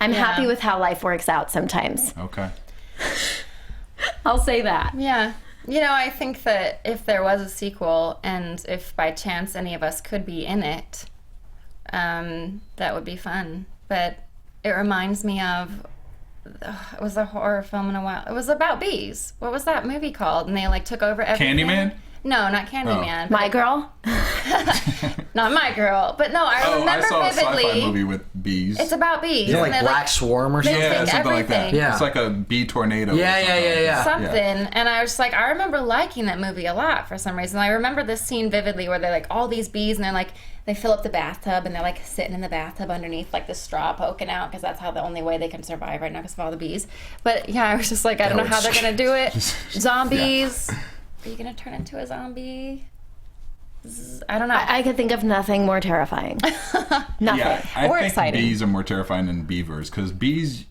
I'm happy with how life works out sometimes. Okay. I'll say that. Yeah. I think that if there was a sequel, and if by chance any of us could be in it, that would be fun. But it reminds me of, it was a horror film in a while. It was about bees. What was that movie called? And they like took over everything. Candyman? No, not Candyman. My Girl? Not My Girl. But no, I remember I saw vividly. a sci-fi movie with bees. It's about bees. You know, and like they're, Black Swarm or they something? yeah, think something like that. everything. Yeah. It's like a bee tornado. Yeah. Something. And I was just like, I remember liking that movie a lot for some reason. I remember this scene vividly where they're like all these bees and they're like, they fill up the bathtub and they're like sitting in the bathtub underneath like the straw poking out because that's how the only way they can survive right now because of all the bees. But yeah, I was just like, I don't know how they're going to do it. Zombies. Are you going to turn into a zombie? I don't know. I could think of nothing more terrifying. Nothing. Yeah, I Or think exciting. bees are more terrifying than beavers because bees.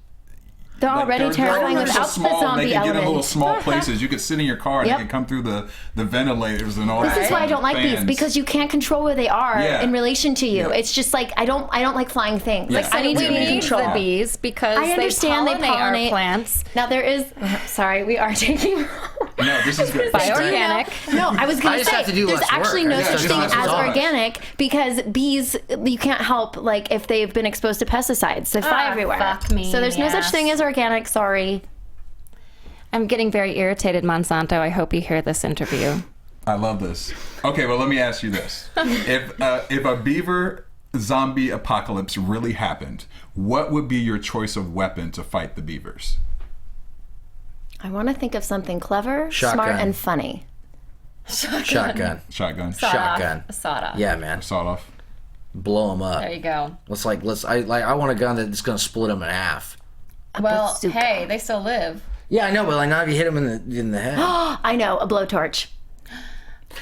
They're already terrifying they're so without small, the zombie they can get in little element. small places. You could sit in your car and Yep. they can come through the ventilators and all that. This is why I don't like bees, fans. because you can't control where they are Yeah. in relation to you. Yeah. It's just like I don't like flying things. Like Yeah. I need to we be in need control. the bees because I understand they they pollinate pollinate our plants. Now there is. Sorry, we are taking. No, this is good. By organic. No, I was going I to just say have to do there's less work. actually no Yeah, such just thing less as work. organic because bees you can't help like if they've been exposed to pesticides. They fly everywhere. fuck me, So there's no such yes. thing as organic. Sorry. I'm getting very irritated, Monsanto. I hope you hear this interview. I love this. Okay, well, let me ask you this: if a beaver zombie apocalypse really happened, what would be your choice of weapon to fight the beavers? I want to think of something clever, Shotgun. smart, and funny. Shotgun. Shotgun. Shotgun. A sawed-off. Yeah, man. Sawed off. Blow them up. There you go. I want a gun that's going to split them in half. Well, bazooka. hey, they still live. Yeah, I know, but like not if you hit them in the head. I know, a blowtorch.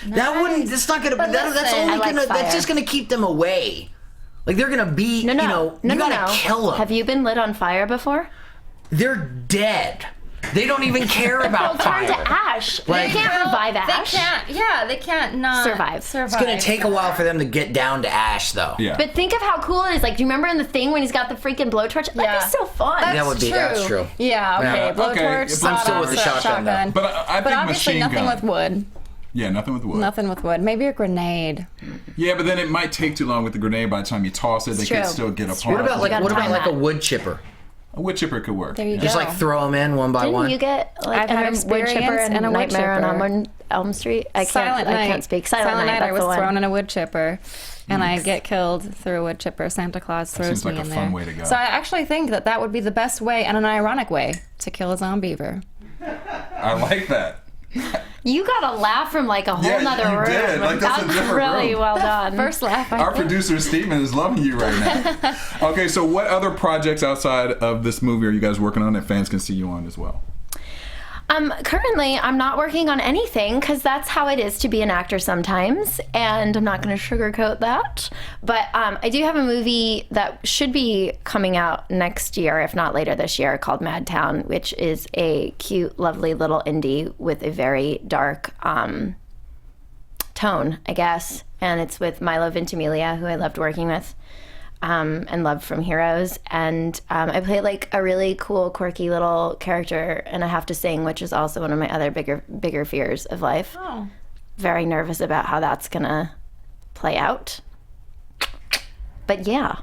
That wouldn't. That's not gonna. But That's listen, only I like gonna. fire. That's just gonna keep them away. Like they're gonna be. No, You know. You gotta kill them. Have you been lit on fire before? They're dead. They don't even care about Turn to fire. ash. Like- They can't revive ash. They can't. Yeah, they can't not Survive. It's gonna take a while for them to get down to ash, though. Yeah. But think of how cool it is. Like, do you remember in the thing when he's got the freaking blowtorch? Like, Yeah. it's so fun. That would be. That's true. Yeah. Okay. Yeah. Blowtorch. Okay, I'm sawed still off, with the shotgun, though. but I think But obviously machine nothing gun. with wood. Yeah, nothing with wood. Nothing with wood. Maybe a grenade. Yeah, but then it might take too long with the grenade. By the time you toss it, they true. can still get apart. What about gotta time like a that. wood chipper? a wood chipper could work? There you Just go. like throw them in one by Didn't one. you get like I've had a wood experience chipper and in a wood Nightmare chipper. on Elm Street? I Silent Night. can't speak. Silent Night. I That's was the one. thrown in a wood chipper, and I get killed through a wood chipper. Santa Claus throws seems me like a in fun there. way to go. So I actually think that would be the best way, and an ironic way, to kill a Zombeaver. I like that. You got a laugh from like a whole Yeah, nother you room. did. Like, that's a different really room. well done. First laugh. I Our think. producer Stephen is loving you right now. Okay, so what other projects outside of this movie are you guys working on that fans can see you on as well? Currently, I'm not working on anything because that's how it is to be an actor sometimes, and I'm not going to sugarcoat that. But I do have a movie that should be coming out next year, if not later this year, called Madtown, which is a cute, lovely little indie with a very dark tone, I guess. And it's with Milo Ventimiglia, who I loved working with. And loved from Heroes, and I play like a really cool, quirky little character, and I have to sing, which is also one of my other bigger fears of life. Oh. Very nervous about how that's gonna play out. But yeah,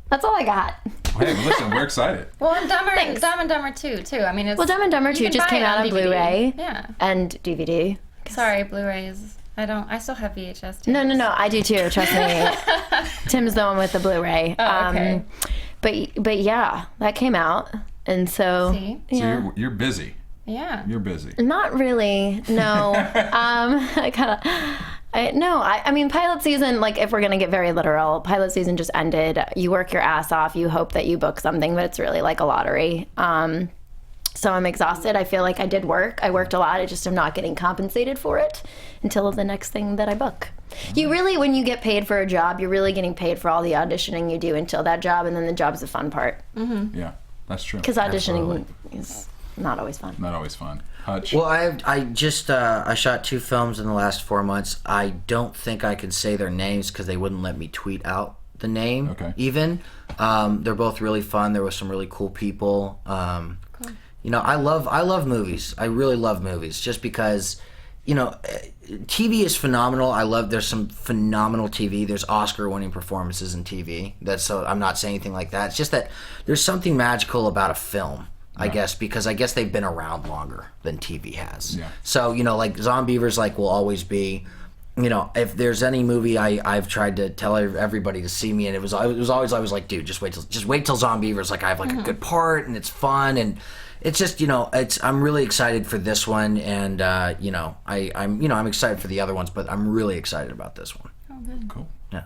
that's all I got. Hey, listen, we're excited. Well, and Dumb Thanks. and Dumber 2, too. I mean, it's... Well, Dumb and Dumber you 2 can just buy came it out on DVD. Blu-ray Yeah. and DVD. Sorry, Blu-rays. I still have VHS tapes. No, I do too. Trust me. Tim's the one with the Blu-ray. Oh, okay. But yeah, that came out, and so See? So yeah. you're busy. Yeah. You're busy. Not really. No. I mean, pilot season, like, if we're going to get very literal, pilot season just ended. You work your ass off. You hope that you book something, but it's really like a lottery. So I'm exhausted. I feel like I did work. I worked a lot. I just am not getting compensated for it until the next thing that I book. You really, when you get paid for a job, you're really getting paid for all the auditioning you do until that job, and then the job's the fun part. Yeah, that's true. Because auditioning Absolutely. is not always fun. Not always fun. Hutch. Well, I just I shot 2 films in the last 4 months. I don't think I can say their names because they wouldn't let me tweet out the name. Okay. Even they're both really fun. There was some really cool people. You know, I love movies. I really love movies just because, you know, TV is phenomenal. There's some phenomenal TV. There's Oscar-winning performances in TV. So I'm not saying anything like that. It's just that there's something magical about a film. I guess, because I guess they've been around longer than TV has. Yeah. So, like Zombeavers will always be, if there's any movie I've tried to tell everybody to see me, and it was always I was like, dude, just wait till Zombeavers, I have a good part and it's fun, and it's just, I'm really excited for this one, and I'm excited for the other ones, but I'm really excited about this one. Oh, good. Cool. Yeah.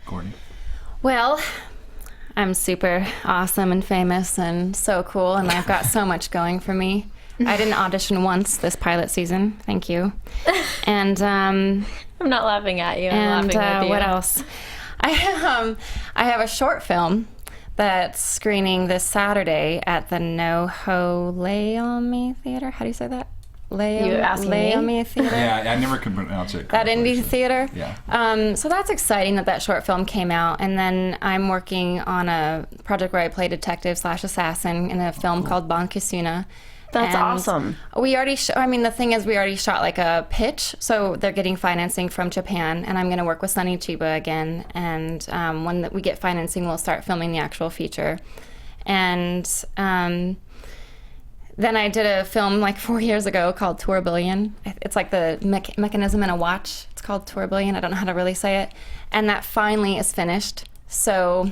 Courtney. Well, I'm super awesome and famous and so cool, and I've got so much going for me. I didn't audition once this pilot season. Thank you. And I'm not laughing at you. I'm laughing with you. What else? I have a short film that's screening this Saturday at the NoHo Theater. How do you say that? You asking me? Theater. Yeah, I never could pronounce it. That indie theater. Yeah. So that's exciting that short film came out, and then I'm working on a project where I play detective/assassin in a film called Bankisuna. That's awesome. We already. The thing is, we already shot a pitch, so they're getting financing from Japan, and I'm going to work with Sunny Chiba again. And when we get financing, we'll start filming the actual feature. And then I did a film 4 years ago called Tourbillon. It's like the mechanism in a watch. It's called Tourbillon. I don't know how to really say it. And that finally is finished. So,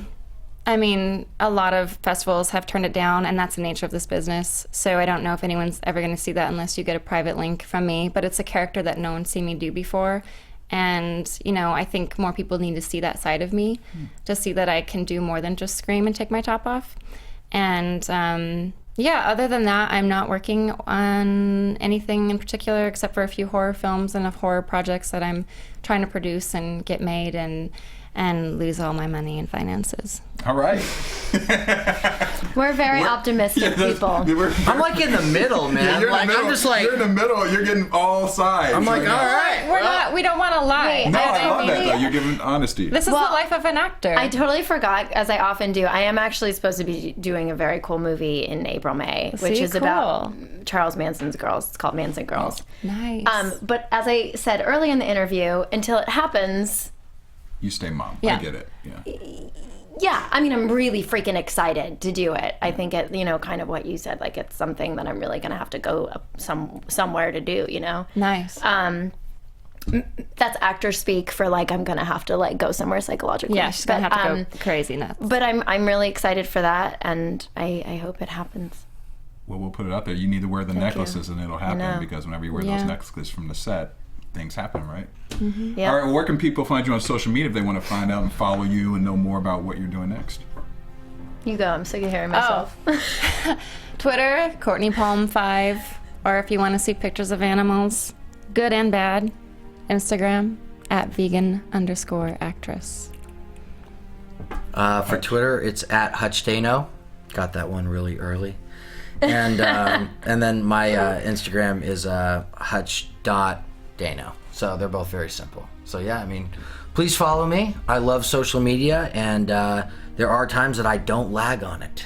a lot of festivals have turned it down, and that's the nature of this business. So I don't know if anyone's ever going to see that unless you get a private link from me. But it's a character that no one's seen me do before. And, I think more people need to see that side of me, to see that I can do more than just scream and take my top off. And, other than that, I'm not working on anything in particular except for a few horror films and horror projects that I'm trying to produce and get made and lose all my money and finances. All right. We're very optimistic people. I'm in the middle, man. You're in the middle. I'm just you're in the middle. You're getting all sides. I'm all right. We don't want to lie. No, I love that though. You're giving honesty. This is the life of an actor. I totally forgot, as I often do. I am actually supposed to be doing a very cool movie in April, May, which is about Charles Manson's girls. It's called Manson Girls. Nice. But as I said early in the interview, until it happens, you stay mum. Yeah. I get it. Yeah. Yeah, I'm really freaking excited to do it. I think it, kind of what you said, it's something that I'm really going to have to go somewhere to do, Nice. That's actor speak for I'm going to have to go somewhere psychologically. Yeah, she's going to have to go crazy nuts. But I'm really excited for that, and I hope it happens. Well, we'll put it out there. You need to wear the necklaces and it'll happen, because whenever you wear those Yeah. necklaces from the set, things happen, right? Mm-hmm. Yeah. All right, where can people find you on social media if they want to find out and follow you and know more about what you're doing next? You go. I'm sick of hearing myself. Twitter, Cortney Palm 5, or if you want to see pictures of animals, good and bad, Instagram @vegan_actress. For Twitter, it's @Hutch Dano. Got that one really early. And and then my Instagram is Hutch.Dano. So they're both very simple. So yeah, please follow me. I love social media, and there are times that I don't lag on it.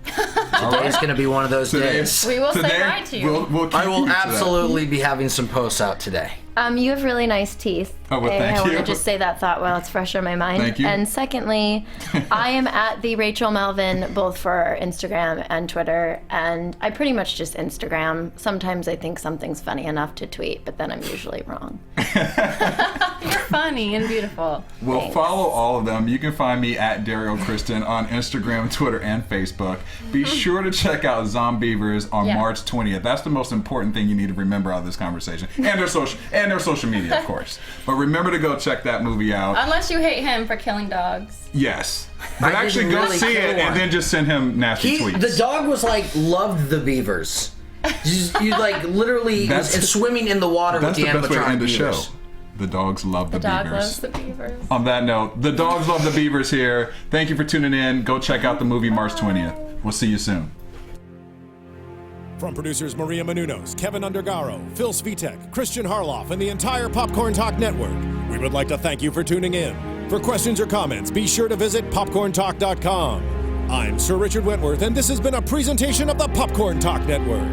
Today's going to be one of those days. We will say hi to you. We'll keep I will you to that. absolutely be having some posts out today. You have really nice teeth. Oh, well, thank I want you. to just say that thought while it's fresh on my mind. Thank you. And secondly, I am at the Rachel Melvin, both for Instagram and Twitter. And I pretty much just Instagram. Sometimes I think something's funny enough to tweet, but then I'm usually wrong. You're funny and beautiful. Well, Thanks. follow all of them. You can find me at Derrial Christon on Instagram, Twitter, and Facebook. Be sure to check out Zombeavers on March 20th. That's the most important thing you need to remember out of this conversation. And their social media, of course. But remember to go check that movie out. Unless you hate him for killing dogs. Yes. But I actually didn't go really see kill it one. and then just send him nasty tweets. The dog was loved the beavers. You literally was swimming in the water with That's the the best way to animatronic end the show. beavers. The dogs love the Dog beavers. loves the beavers. On that note, the dogs love the beavers here. Thank you for tuning in. Go check out the movie March 20th. We'll see you soon. From producers Maria Menounos, Kevin Undergaro, Phil Svitek, Christian Harloff, and the entire Popcorn Talk Network, we would like to thank you for tuning in. For questions or comments, be sure to visit popcorntalk.com. I'm Sir Richard Wentworth, and this has been a presentation of the Popcorn Talk Network.